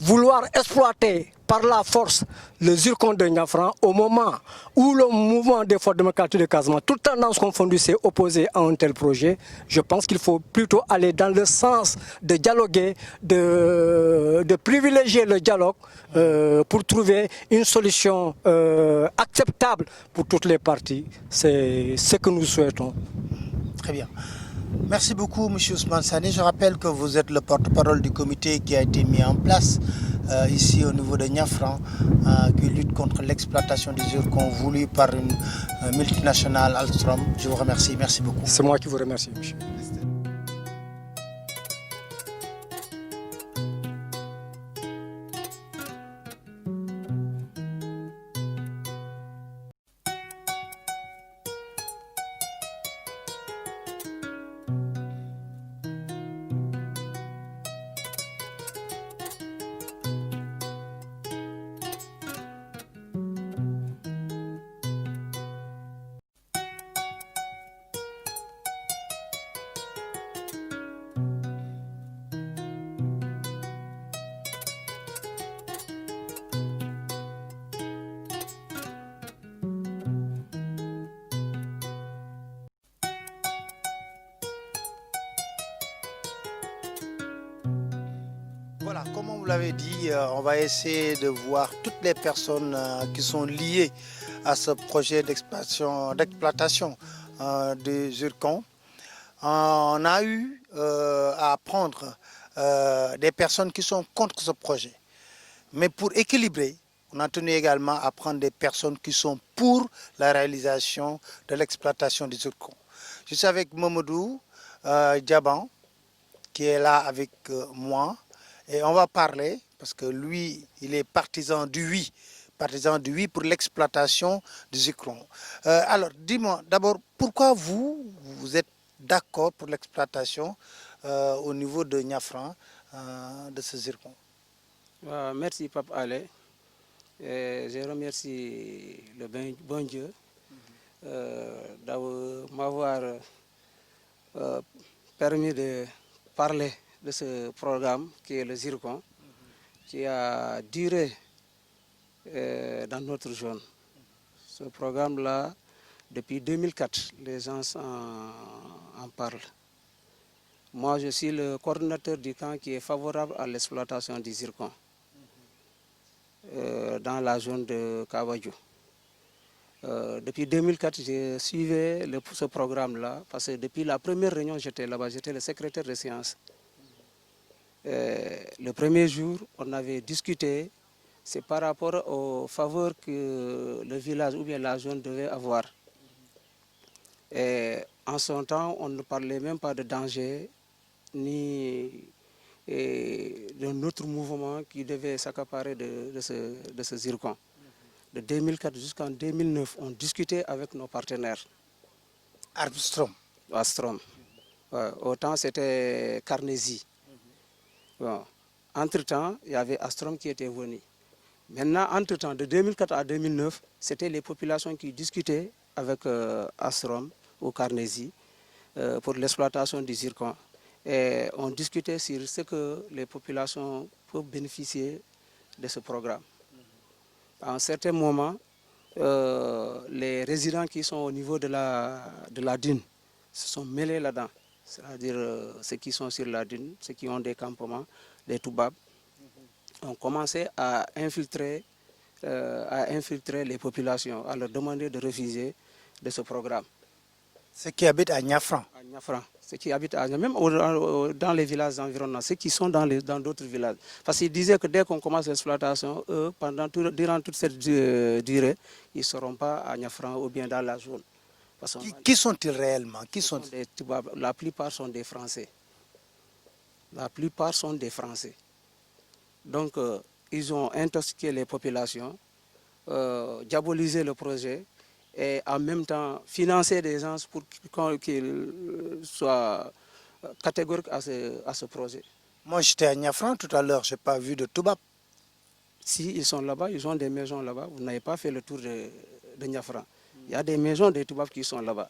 vouloir exploiter par la force le zircon de Niafran au moment où le mouvement des forces démocratiques de Casamance, toute tendance confondue, s'est opposé à un tel projet. Je pense qu'il faut plutôt aller dans le sens de dialoguer, de privilégier le dialogue pour trouver une solution acceptable pour toutes les parties. C'est ce que nous souhaitons. Très bien. Merci beaucoup, M. Ousmane Sani. Je rappelle que vous êtes le porte-parole du comité qui a été mis en place ici au niveau de Niafran, qui lutte contre l'exploitation des zircons voulue par une multinationale Alstom. Je vous remercie. Merci beaucoup. C'est moi qui vous remercie, monsieur. Voilà, comme on vous l'avait dit, on va essayer de voir toutes les personnes qui sont liées à ce projet d'exploitation du zircon. On a eu à prendre des personnes qui sont contre ce projet. Mais pour équilibrer, on a tenu également à prendre des personnes qui sont pour la réalisation de l'exploitation du zircon. Je suis avec Mamadou Diaban, qui est là avec moi. Et on va parler, parce que lui, il est partisan du oui pour l'exploitation du zircon. Alors, dis-moi, d'abord, pourquoi vous êtes d'accord pour l'exploitation au niveau de Niafran de ce zircon? Merci, Papa Ale. Je remercie le bon Dieu d'avoir m'avoir permis de parler de ce programme qui est le zircon, qui a duré dans notre zone. Ce programme-là, depuis 2004, les gens en parlent. Moi, je suis le coordinateur du camp qui est favorable à l'exploitation du zircon dans la zone de Kabadjo. Depuis 2004, j'ai suivi ce programme-là parce que depuis la première réunion, j'étais là-bas, j'étais le secrétaire de séance. Le premier jour, on avait discuté, c'est par rapport aux faveurs que le village ou bien la zone devait avoir. Et en son temps, on ne parlait même pas de danger ni d'un autre mouvement qui devait s'accaparer de ce zircon. De 2004 jusqu'en 2009, on discutait avec nos partenaires. Astrom. Autant c'était Carnegie. Bon. Entre-temps, il y avait Astrom qui était venu. Maintenant, entre-temps, de 2004 à 2009, c'était les populations qui discutaient avec Astrom ou Carnegie pour l'exploitation du zircon. Et on discutait sur ce que les populations peuvent bénéficier de ce programme. À un certain moment, les résidents qui sont au niveau de la dune se sont mêlés là-dedans. C'est-à-dire ceux qui sont sur la dune, ceux qui ont des campements, des toubabs, ont commencé à infiltrer les populations, à leur demander de refuser de ce programme. Ceux qui habitent à Niafran. À Niafran. Ceux qui habitent même dans les villages environnants, ceux qui sont dans d'autres villages. Parce qu'ils disaient que dès qu'on commence l'exploitation, eux, durant toute cette durée, ils ne seront pas à Niafran ou bien dans la zone. Qui sont-ils réellement? La plupart sont des Français. La plupart sont des Français. Donc, ils ont intoxiqué les populations, diabolisé le projet et en même temps financer des gens pour qu'ils soient catégoriques à ce projet. Moi, j'étais à Niafran tout à l'heure, je n'ai pas vu de Toubab. Si, ils sont là-bas, ils ont des maisons là-bas. Vous n'avez pas fait le tour de Niafran. Il y a des maisons des Toubab qui sont là-bas.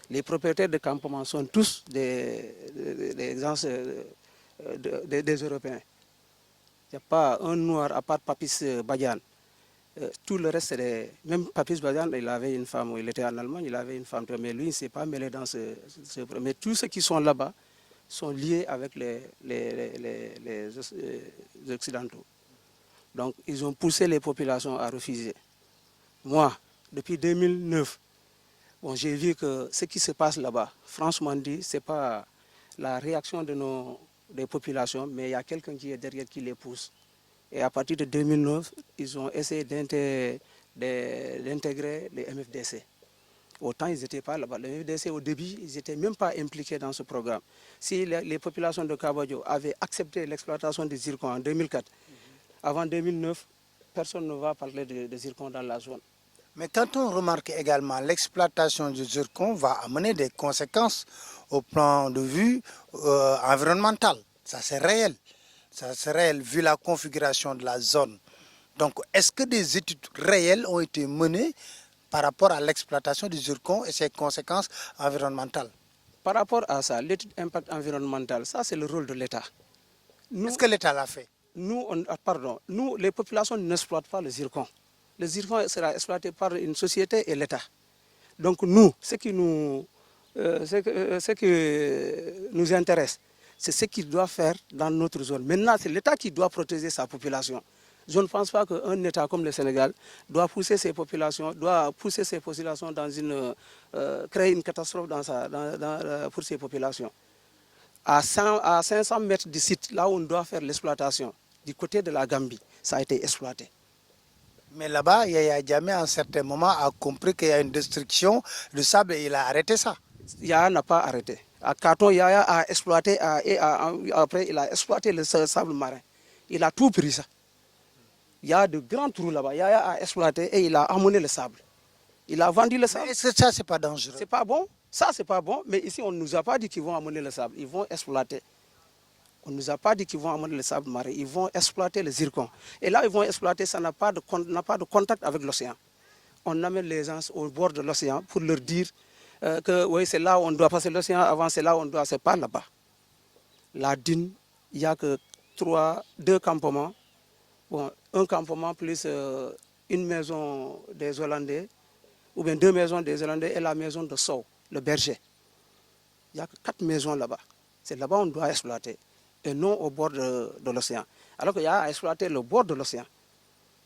Les propriétaires de campements sont tous des Européens. Il n'y a pas un noir à part Papis Badian. Tout le reste, même Papis Badian, il avait une femme, il était en Allemagne, il avait une femme, mais lui, il ne s'est pas mêlé dans ce. Mais tous ceux qui sont là-bas sont liés avec les Occidentaux. Donc, ils ont poussé les populations à refuser. Moi, depuis 2009, j'ai vu que ce qui se passe là-bas, franchement dit, ce n'est pas la réaction des populations, mais il y a quelqu'un qui est derrière qui les pousse. Et à partir de 2009, ils ont essayé d'intégrer les MFDC. Autant ils n'étaient pas là-bas. Les MFDC, au début, ils n'étaient même pas impliqués dans ce programme. Si les populations de Kabadjo avaient accepté l'exploitation du zircon en 2004, avant 2009, personne ne va parler de zircon dans la zone. Mais quand on remarque également l'exploitation du zircon va amener des conséquences au plan de vue environnemental. Ça c'est réel. Ça c'est réel vu la configuration de la zone. Donc est-ce que des études réelles ont été menées par rapport à l'exploitation du zircon et ses conséquences environnementales? Par rapport à ça, l'étude impact environnemental, ça c'est le rôle de l'État. Est-ce que l'État l'a fait? Nous, les populations n'exploitent pas le zircon. Le zircon sera exploité par une société et l'État. Donc nous, ce qui nous intéresse, c'est ce qu'il doit faire dans notre zone. Maintenant, c'est l'État qui doit protéger sa population. Je ne pense pas qu'un État comme le Sénégal doit pousser ses populations dans créer une catastrophe pour ses populations. À 500 mètres du site, là où on doit faire l'exploitation, du côté de la Gambie, ça a été exploité. Mais là-bas, Yaya Jammeh, à un certain moment, a compris qu'il y a une destruction du sable et il a arrêté ça. Yaya n'a pas arrêté. À Carton, Yaya a exploité, après il a exploité le sable marin. Il a tout pris ça. Il y a de grands trous là-bas. Yaya a exploité et il a amené le sable. Il a vendu le sable. Est-ce que ça, c'est pas dangereux? C'est pas bon. Ça, c'est pas bon. Mais ici, on ne nous a pas dit qu'ils vont amener le sable. Ils vont exploiter. On ne nous a pas dit qu'ils vont amener le sable marin. Ils vont exploiter le zircon. Et là, ils vont exploiter, ça n'a pas de contact avec l'océan. On amène les gens au bord de l'océan pour leur dire que oui, c'est là où on doit passer l'océan. Avant, c'est là où on doit. C'est pas là-bas. La dune, il n'y a que 2 campements. Bon, un campement plus une maison des Hollandais ou bien 2 maisons des Zélandais et la maison de Sow, le berger. Il n'y a que 4 maisons là-bas. C'est là-bas qu'on doit exploiter, et non au bord de l'océan. Alors qu'il y a à exploiter le bord de l'océan.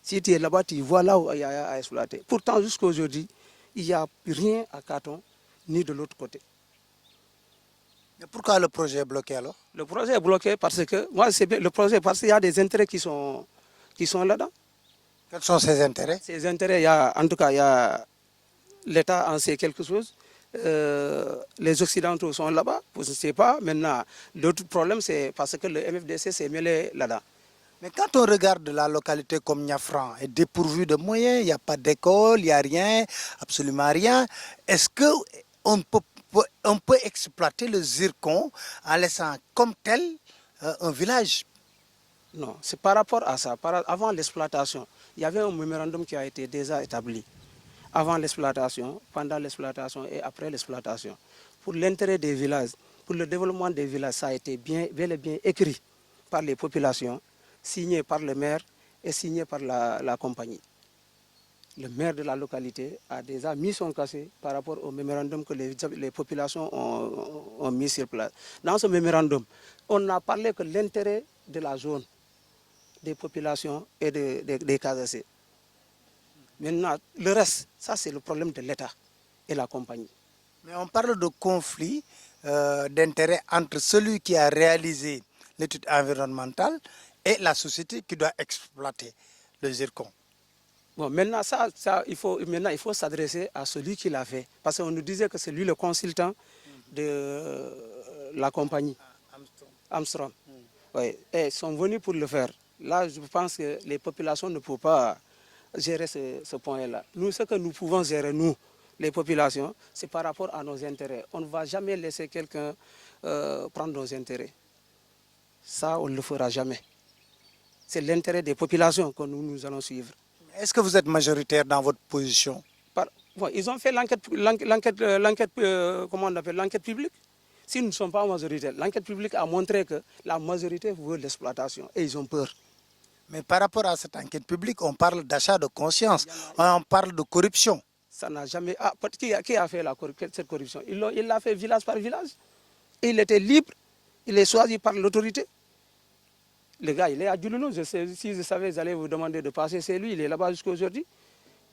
Si tu es là-bas, tu vois là où il y a à exploiter. Pourtant, jusqu'à aujourd'hui, il n'y a rien à Caton, ni de l'autre côté. Mais pourquoi le projet est bloqué alors? Le projet est bloqué parce que, moi, c'est bien, le projet, parce qu'il y a des intérêts qui sont là-dedans. Quels sont ces intérêts? Ces intérêts, il y a, en tout cas, il y a l'État en sait quelque chose. Les Occidentaux sont là-bas, je ne sais pas. Maintenant, l'autre problème, c'est parce que le MFDC s'est mêlé là-dedans. Mais quand on regarde la localité comme Niafran, est dépourvue de moyens, il n'y a pas d'école, il n'y a rien, absolument rien. Est-ce qu'on peut exploiter le zircon en laissant comme tel un village? Non, c'est par rapport à ça. Avant l'exploitation, il y avait un mémorandum qui a été déjà établi. Avant l'exploitation, pendant l'exploitation et après l'exploitation. Pour l'intérêt des villages, pour le développement des villages, ça a été bel et bien écrit par les populations, signé par le maire et signé par la compagnie. Le maire de la localité a déjà mis son cachet par rapport au mémorandum que les populations ont mis sur place. Dans ce mémorandum, on n'a parlé que de l'intérêt de la zone, des populations et des Casacés. Maintenant, le reste, ça c'est le problème de l'État et la compagnie. Mais on parle de conflit d'intérêt entre celui qui a réalisé l'étude environnementale et la société qui doit exploiter le zircon. Bon, maintenant, il faut s'adresser à celui qui l'a fait. Parce qu'on nous disait que c'est lui le consultant de la compagnie, Armstrong. Oui, et ils sont venus pour le faire. Là, je pense que les populations ne peuvent pas gérer ce point-là. Nous, ce que nous pouvons gérer, nous, les populations, c'est par rapport à nos intérêts. On ne va jamais laisser quelqu'un prendre nos intérêts. Ça, on ne le fera jamais. C'est l'intérêt des populations que nous allons suivre. Est-ce que vous êtes majoritaire dans votre position? Bon, ils ont fait l'enquête publique. Si nous ne sommes pas majoritaires, l'enquête publique a montré que la majorité veut l'exploitation et ils ont peur. Mais par rapport à cette enquête publique, on parle d'achat de conscience, on parle de corruption. Ça n'a jamais... Ah, qui a fait cette corruption? Il l'a fait village par village. Il était libre, il est choisi par l'autorité. Le gars, il est à Djoulounou. Si je savais, j'allais vous demander de passer. C'est lui, il est là-bas jusqu'à aujourd'hui.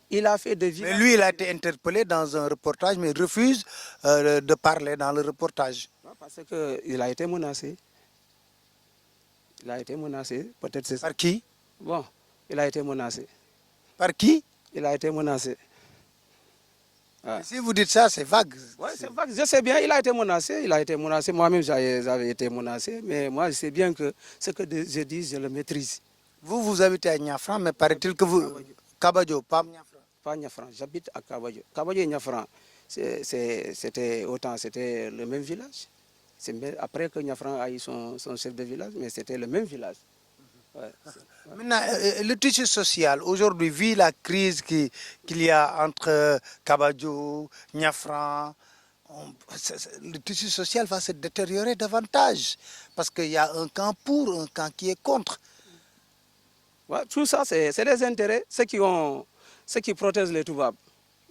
Il a fait des villages. Mais lui, il a été interpellé dans un reportage, mais il refuse de parler dans le reportage. Parce qu'il a été menacé. Il a été menacé, peut-être c'est ça. Par qui? Bon, il a été menacé. Par qui? Il a été menacé. Ah. Si vous dites ça, c'est vague. Oui, c'est vague. Je sais bien, il a été menacé. Il a été menacé. Moi-même, j'avais été menacé. Mais moi, je sais bien que ce que je dis, je le maîtrise. Vous habitez à Niafran, mais paraît-il que vous... Kabadjo, pas Niafran. Pas Niafran, j'habite à Kabadjo. Kabadjo et Niafran, c'était le même village. Après que Niafran a eu son chef de village, mais c'était le même village. Ouais. Maintenant, le tissu social, aujourd'hui, vu la crise qu'il y a entre Kabadjo, Niafran, le tissu social va se détériorer davantage parce qu'il y a un camp pour, un camp qui est contre. Ouais, tout ça, c'est les intérêts. Ceux qui protègent les Toubabs,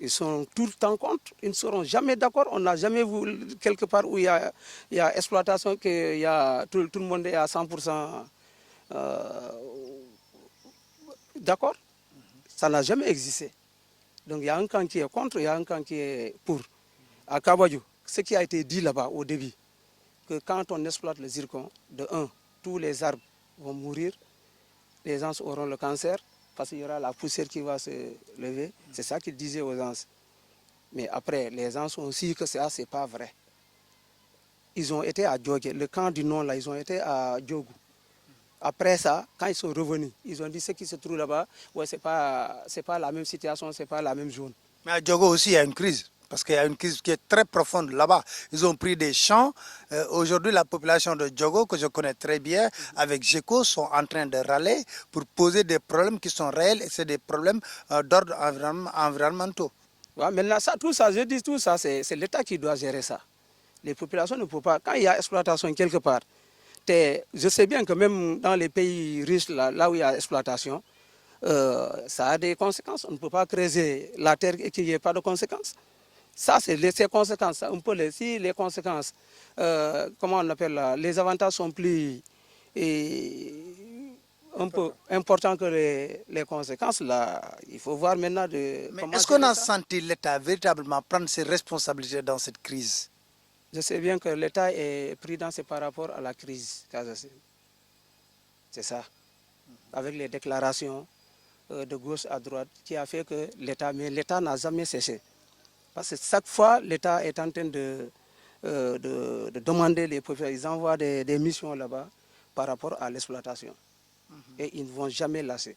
ils sont tout le temps contre. Ils ne seront jamais d'accord. On n'a jamais vu quelque part où il y a exploitation, que tout le monde est à 100% d'accord. Ça n'a jamais existé. Donc il y a un camp qui est contre, il y a un camp qui est pour. À Kabadjo, ce qui a été dit là-bas au début, que quand on exploite le zircon, de un, tous les arbres vont mourir, les gens auront le cancer, parce qu'il y aura la poussière qui va se lever. C'est ça qu'ils disaient aux gens. Mais après, les gens ont aussi que ça, c'est pas vrai. Ils ont été à Djogé, le camp du nom là, ils ont été à Djogou. Après ça, quand ils sont revenus, ils ont dit ce qui se trouve là-bas, ouais, c'est pas la même situation, c'est pas la même zone. Mais à Djogo aussi, il y a une crise. Parce qu'il y a une crise qui est très profonde là-bas. Ils ont pris des champs. Aujourd'hui, la population de Djogo, que je connais très bien, avec GECO, sont en train de râler pour poser des problèmes qui sont réels. Et c'est des problèmes d'ordre environnementaux. Ouais, maintenant, tout ça, je dis tout ça, c'est l'État qui doit gérer ça. Les populations ne peuvent pas. Quand il y a exploitation quelque part, je sais bien que même dans les pays riches, là où il y a exploitation, ça a des conséquences. On ne peut pas creuser la terre et qu'il n'y ait pas de conséquences. Ça, c'est ces conséquences. On peut si les conséquences, comment on appelle là, les avantages sont plus un peu importants que les conséquences. Là, il faut voir maintenant de. Mais est-ce qu'on a senti l'État véritablement prendre ses responsabilités dans cette crise? Je sais bien que l'État est prudent, c'est par rapport à la crise. C'est ça. Avec les déclarations de gauche à droite qui a fait que l'État, mais l'État n'a jamais cessé. Parce que chaque fois, l'État est en train de demander les populations, ils envoient des missions là-bas par rapport à l'exploitation. Et ils ne vont jamais lâcher.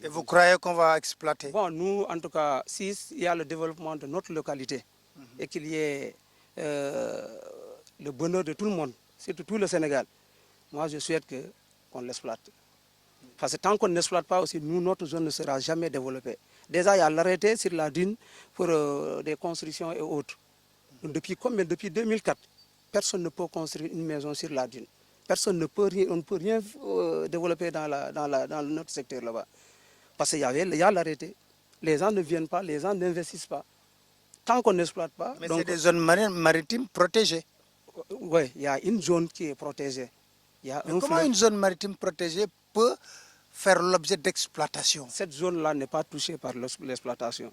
Et vous croyez qu'on va exploiter? Bon, nous, en tout cas, s'il y a le développement de notre localité et qu'il y ait le bonheur de tout le monde, surtout tout le Sénégal, moi je souhaite qu'on l'exploite. Parce que tant qu'on n'exploite pas aussi, nous, notre zone ne sera jamais développée. Déjà, il y a l'arrêté sur la dune pour des constructions et autres. Depuis 2004, personne ne peut construire une maison sur la dune. Personne ne peut rien, on ne peut rien développer dans notre secteur là-bas. Parce qu'il y a l'arrêté. Les gens ne viennent pas, les gens n'investissent pas. Tant qu'on n'exploite pas... Mais c'est des zones maritimes protégées. Oui, il y a une zone qui est protégée. Comment une zone maritime protégée peut faire l'objet d'exploitation? Cette zone-là n'est pas touchée par l'exploitation.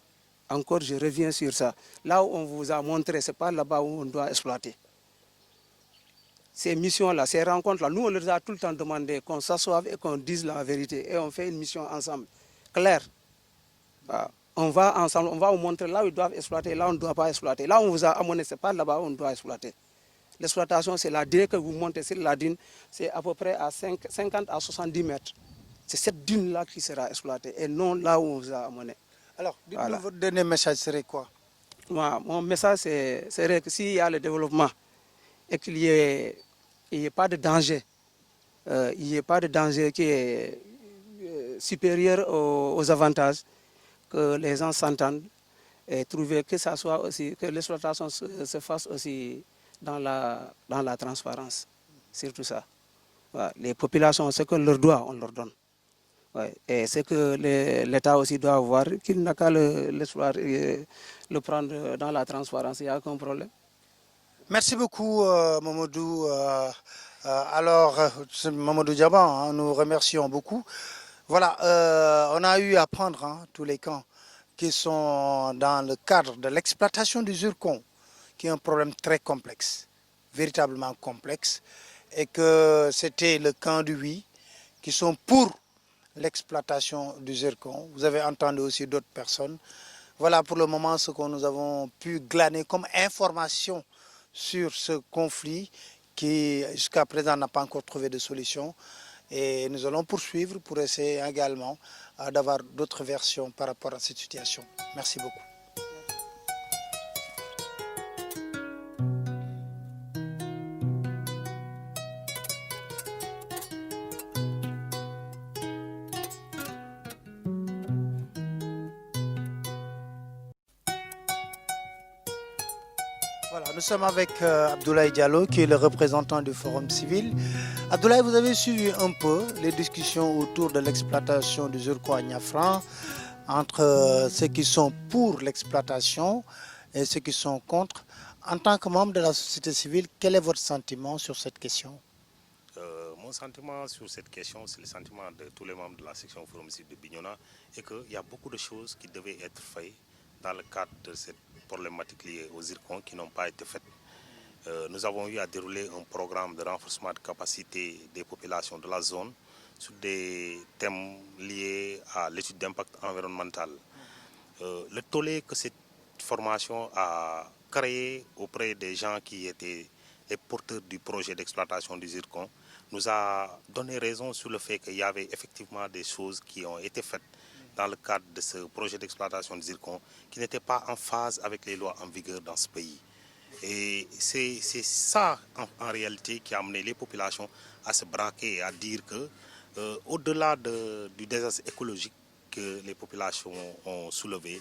Encore, je reviens sur ça. Là où on vous a montré, ce n'est pas là-bas où on doit exploiter. Ces missions-là, ces rencontres-là, nous, on leur a tout le temps demandé qu'on s'assoive et qu'on dise la vérité. Et on fait une mission ensemble, claire. On va ensemble, on va vous montrer là où ils doivent exploiter, là où on ne doit pas exploiter. Là où on vous a amené, ce n'est pas là-bas où on doit exploiter. L'exploitation, c'est la dune que vous montez sur la dune, c'est à peu près à 50 à 70 mètres. C'est cette dune-là qui sera exploitée et non là où on vous a amené. Alors, dites-nous, votre dernier message serait quoi? Mon message serait que s'il y a le développement et qu'il n'y ait pas de danger, il n'y ait pas de danger qui est supérieur aux avantages, que les gens s'entendent et trouver que ça soit aussi, que l'exploitation se fasse aussi dans la transparence. C'est tout ça. Voilà. Les populations, ce qu'on leur doit, on leur donne. Ouais. Et ce que l'État aussi doit voir, qu'il n'a qu'à le prendre dans la transparence, il n'y a aucun problème. Merci beaucoup, Mamadou. Mamadou Diaban, nous remercions beaucoup. Voilà, on a eu à prendre tous les camps qui sont dans le cadre de l'exploitation du zircon, qui est un problème très complexe, véritablement complexe, et que c'était le camp du oui, qui sont pour l'exploitation du zircon. Vous avez entendu aussi d'autres personnes. Voilà pour le moment ce que nous avons pu glaner comme information sur ce conflit qui jusqu'à présent n'a pas encore trouvé de solution. Et nous allons poursuivre pour essayer également d'avoir d'autres versions par rapport à cette situation. Merci beaucoup. Voilà, nous sommes avec Abdoulaye Diallo, qui est le représentant du Forum civil. Abdoulaye, vous avez suivi un peu les discussions autour de l'exploitation du zircon à Niafran entre ceux qui sont pour l'exploitation et ceux qui sont contre. En tant que membre de la société civile, quel est votre sentiment sur cette question? Mon sentiment sur cette question, c'est le sentiment de tous les membres de la section Forum civil de Bignona, et qu'il y a beaucoup de choses qui devaient être faites dans le cadre de cette problématique liée aux zircons qui n'ont pas été faites. Nous avons eu à dérouler un programme de renforcement de capacité des populations de la zone sur des thèmes liés à l'étude d'impact environnemental. Le tollé que cette formation a créé auprès des gens qui étaient les porteurs du projet d'exploitation du zircon nous a donné raison sur le fait qu'il y avait effectivement des choses qui ont été faites dans le cadre de ce projet d'exploitation du zircon qui n'était pas en phase avec les lois en vigueur dans ce pays. Et c'est ça en réalité qui a amené les populations à se braquer et à dire que au-delà du désastre écologique que les populations ont soulevé,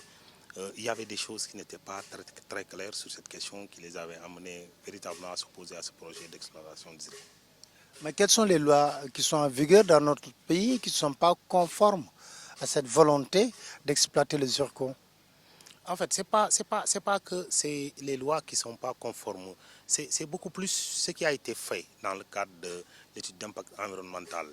il y avait des choses qui n'étaient pas très claires sur cette question qui les avait amenés véritablement à s'opposer à ce projet d'exploitation du zircon. Mais quelles sont les lois qui sont en vigueur dans notre pays qui ne sont pas conformes à cette volonté d'exploiter le zircon? En fait, c'est pas que c'est les lois qui ne sont pas conformes. C'est beaucoup plus ce qui a été fait dans le cadre de l'étude d'impact environnemental.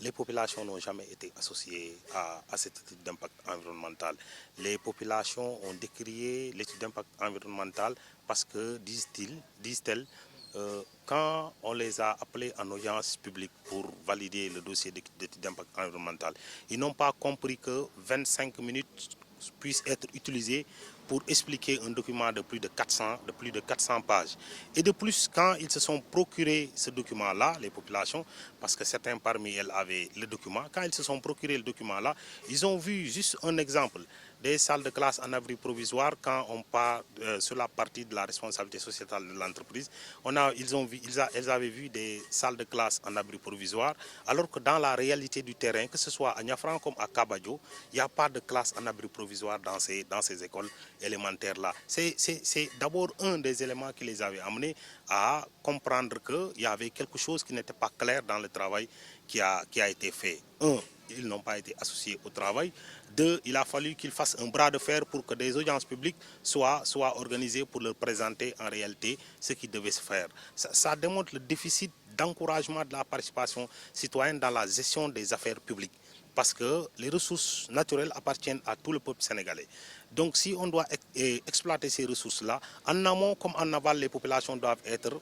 Les populations n'ont jamais été associées à cette étude d'impact environnemental. Les populations ont décrié l'étude d'impact environnemental parce que, disent-elles, quand on les a appelés en audience publique pour valider le dossier d'étude d'impact environnemental, ils n'ont pas compris que 25 minutes puissent être utilisées pour expliquer un document de plus de 400 pages. Et de plus, quand ils se sont procurés ce document-là, les populations, parce que certains parmi elles avaient le document, quand ils se sont procurés le document-là, ils ont vu juste un exemple des salles de classe en abri provisoire quand on part sur la partie de la responsabilité sociétale de l'entreprise. Elles avaient vu des salles de classe en abri provisoire, alors que dans la réalité du terrain, que ce soit à Niafran comme à Kabadjo, il n'y a pas de classe en abri provisoire dans ces écoles élémentaires-là. C'est d'abord un des éléments qui les avait amenés à comprendre qu'il y avait quelque chose qui n'était pas clair dans le travail qui a été fait. Ils n'ont pas été associés au travail. 2, il a fallu qu'ils fassent un bras de fer pour que des audiences publiques soient organisées pour leur présenter en réalité ce qui devait se faire. Ça démontre le déficit d'encouragement de la participation citoyenne dans la gestion des affaires publiques. Parce que les ressources naturelles appartiennent à tout le peuple sénégalais. Donc si on doit exploiter ces ressources-là, en amont comme en aval, les populations doivent être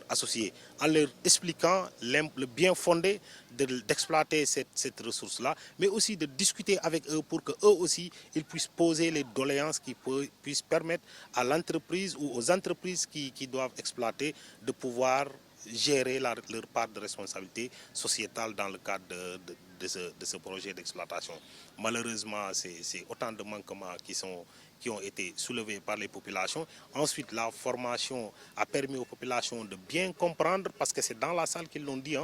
associées, en leur expliquant le bien fondé d'exploiter cette ressource-là, mais aussi de discuter avec eux pour qu'eux aussi, ils puissent poser les doléances qui puissent permettre à l'entreprise ou aux entreprises qui doivent exploiter de pouvoir gérer leur part de responsabilité sociétale dans le cadre de ce projet d'exploitation. Malheureusement, c'est autant de manquements qui ont été soulevés par les populations. Ensuite, la formation a permis aux populations de bien comprendre, parce que c'est dans la salle qu'ils l'ont dit,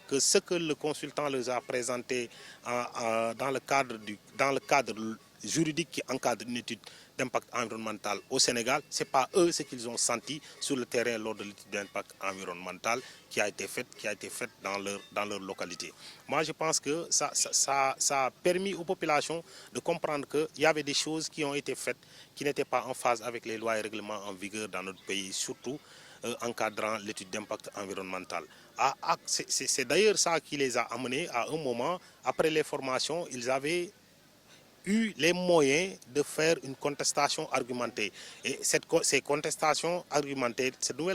que ce que le consultant les a présenté dans le cadre juridique qui encadre une étude d'impact environnemental au Sénégal, ce n'est pas eux ce qu'ils ont senti sur le terrain lors de l'étude d'impact environnemental qui a été faite dans leur localité. Moi, je pense que ça a permis aux populations de comprendre qu'il y avait des choses qui ont été faites qui n'étaient pas en phase avec les lois et règlements en vigueur dans notre pays, surtout encadrant l'étude d'impact environnemental. C'est d'ailleurs ça qui les a amenés à un moment, après les formations, ils avaient eu les moyens de faire une contestation argumentée. Et cette nouvelle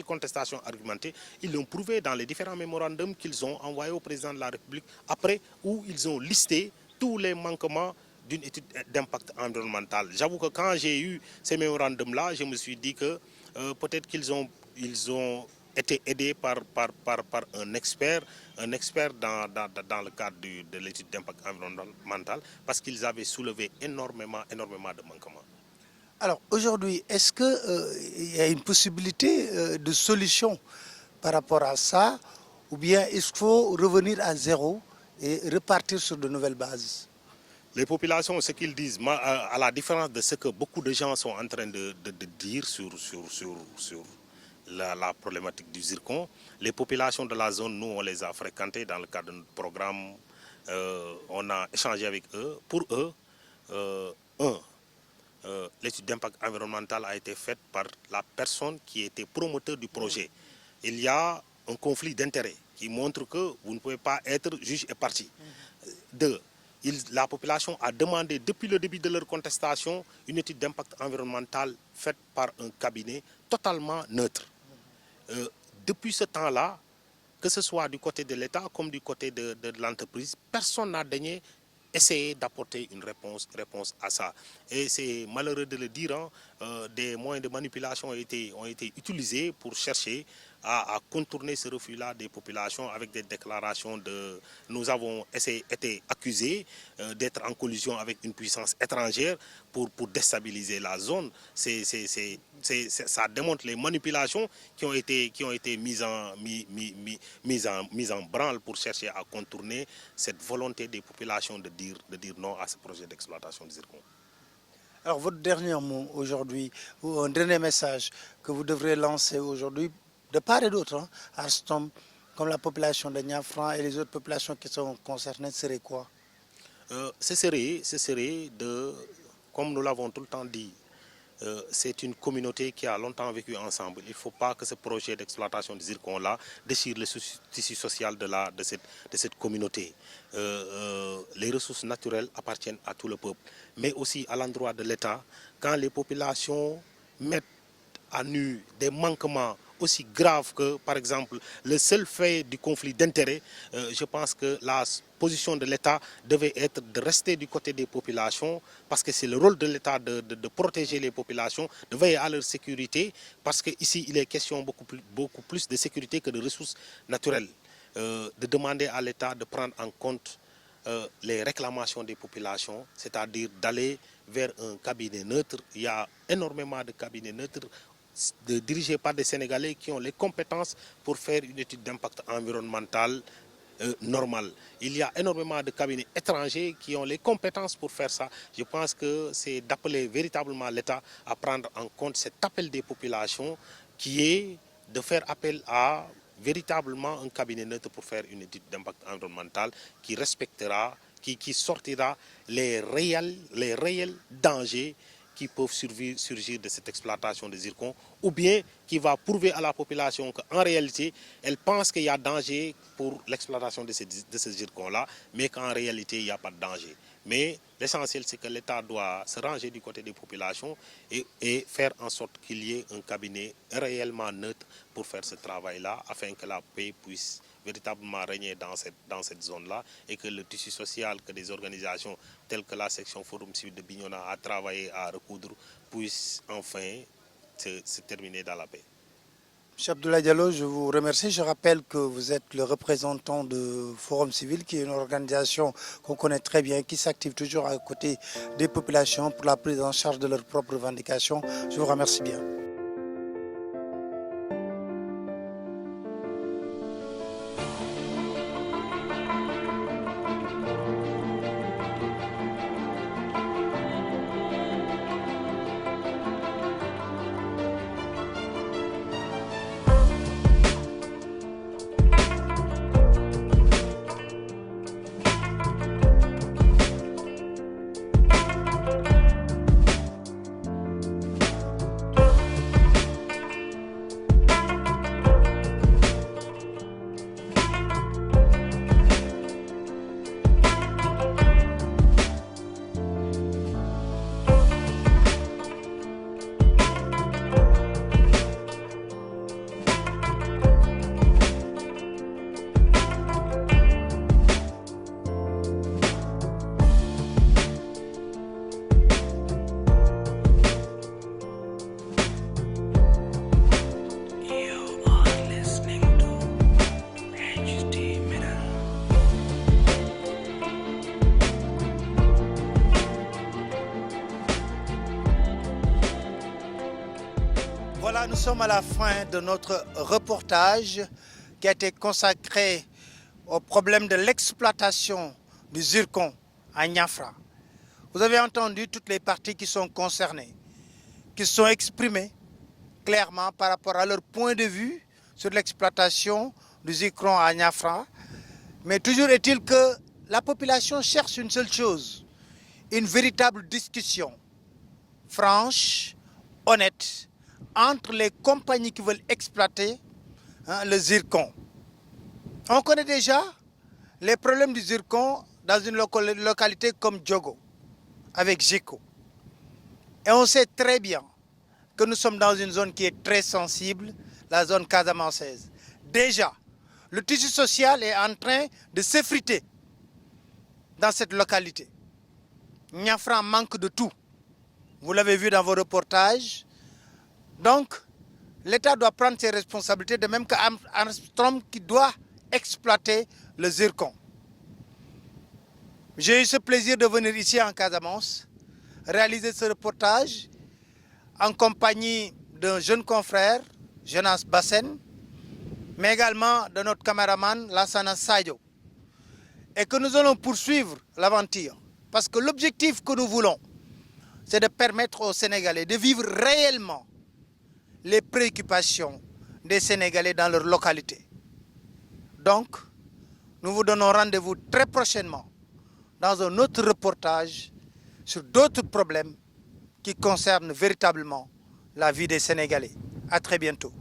contestation argumentée, ils l'ont prouvé dans les différents mémorandums qu'ils ont envoyés au président de la République après, où ils ont listé tous les manquements d'une étude d'impact environnemental. J'avoue que quand j'ai eu ces mémorandums-là, je me suis dit que peut-être qu'ils ont été aidés par un expert dans le cadre de l'étude d'impact environnemental, parce qu'ils avaient soulevé énormément de manquements. Alors aujourd'hui, est-ce qu'il y a une possibilité de solution par rapport à ça, ou bien il faut revenir à zéro et repartir sur de nouvelles bases? Les populations, ce qu'ils disent, à la différence de ce que beaucoup de gens sont en train de dire sur la problématique du zircon, les populations de la zone, nous, on les a fréquentées dans le cadre de notre programme, on a échangé avec eux. Pour eux, l'étude d'impact environnemental a été faite par la personne qui était promoteur du projet. Il y a un conflit d'intérêts qui montre que vous ne pouvez pas être juge et partie. 2. La population a demandé depuis le début de leur contestation une étude d'impact environnemental faite par un cabinet totalement neutre. Depuis ce temps-là, que ce soit du côté de l'État comme du côté de l'entreprise, personne n'a daigné essayer d'apporter une réponse à ça. Et c'est malheureux de le dire, des moyens de manipulation ont été utilisés pour chercher à contourner ce refus-là des populations avec des déclarations de... Nous avons été accusés d'être en collusion avec une puissance étrangère pour déstabiliser la zone. Ça démontre les manipulations qui ont été mises en branle pour chercher à contourner cette volonté des populations de dire non à ce projet d'exploitation du zircon. Alors votre dernier mot aujourd'hui, ou un dernier message que vous devrez lancer aujourd'hui, de part et d'autre, Alstom, comme la population de Niafran et les autres populations qui sont concernées serait quoi? Ce serait comme nous l'avons tout le temps dit, c'est une communauté qui a longtemps vécu ensemble. Il ne faut pas que ce projet d'exploitation du zircon-là déchire le tissu social de cette communauté. Les ressources naturelles appartiennent à tout le peuple, mais aussi à l'endroit de l'État. Quand les populations mettent à nu des manquements aussi graves que, par exemple, le seul fait du conflit d'intérêts, je pense que la position de l'État devait être de rester du côté des populations, parce que c'est le rôle de l'État de protéger les populations, de veiller à leur sécurité, parce qu'ici, il est question beaucoup plus de sécurité que de ressources naturelles. De demander à l'État de prendre en compte les réclamations des populations, c'est-à-dire d'aller vers un cabinet neutre. Il y a énormément de cabinets neutres dirigés par des Sénégalais qui ont les compétences pour faire une étude d'impact environnemental normale. Il y a énormément de cabinets étrangers qui ont les compétences pour faire ça. Je pense que c'est d'appeler véritablement l'État à prendre en compte cet appel des populations qui est de faire appel à véritablement un cabinet neutre pour faire une étude d'impact environnemental qui respectera, qui sortira les réels dangers qui peuvent surgir de cette exploitation des zircons, ou bien qui va prouver à la population qu'en réalité, elle pense qu'il y a danger pour l'exploitation de ces zircons-là, mais qu'en réalité, il n'y a pas de danger. Mais l'essentiel, c'est que l'État doit se ranger du côté des populations et faire en sorte qu'il y ait un cabinet réellement neutre pour faire ce travail-là, afin que la paix puisse véritablement régner dans cette zone-là, et que le tissu social, que des organisations telles que la section Forum Civil de Bignona a travaillé à recoudre, puisse enfin se terminer dans la paix. M. Abdoulaye Diallo, je vous remercie. Je rappelle que vous êtes le représentant de Forum Civil, qui est une organisation qu'on connaît très bien, qui s'active toujours à côté des populations pour la prise en charge de leurs propres revendications. Je vous remercie bien. Voilà, nous sommes à la fin de notre reportage qui a été consacré au problème de l'exploitation du zircon à Niafra. Vous avez entendu toutes les parties qui sont concernées, qui se sont exprimées clairement par rapport à leur point de vue sur l'exploitation du zircon à Niafra. Mais toujours est-il que la population cherche une seule chose, une véritable discussion franche, honnête, entre les compagnies qui veulent exploiter le zircon. On connaît déjà les problèmes du zircon dans une localité comme Diogo, avec Géco. Et on sait très bien que nous sommes dans une zone qui est très sensible, la zone casamançaise. Déjà, le tissu social est en train de s'effriter dans cette localité. Niafra manque de tout. Vous l'avez vu dans vos reportages. Donc, l'État doit prendre ses responsabilités, de même qu'Armstrong qui doit exploiter le zircon. J'ai eu ce plaisir de venir ici en Casamance, réaliser ce reportage en compagnie d'un jeune confrère, Jonas Bassen, mais également de notre caméraman Lassana Sadio. Et que nous allons poursuivre l'aventure. Parce que l'objectif que nous voulons, c'est de permettre aux Sénégalais de vivre réellement les préoccupations des Sénégalais dans leur localité. Donc, nous vous donnons rendez-vous très prochainement dans un autre reportage sur d'autres problèmes qui concernent véritablement la vie des Sénégalais. À très bientôt.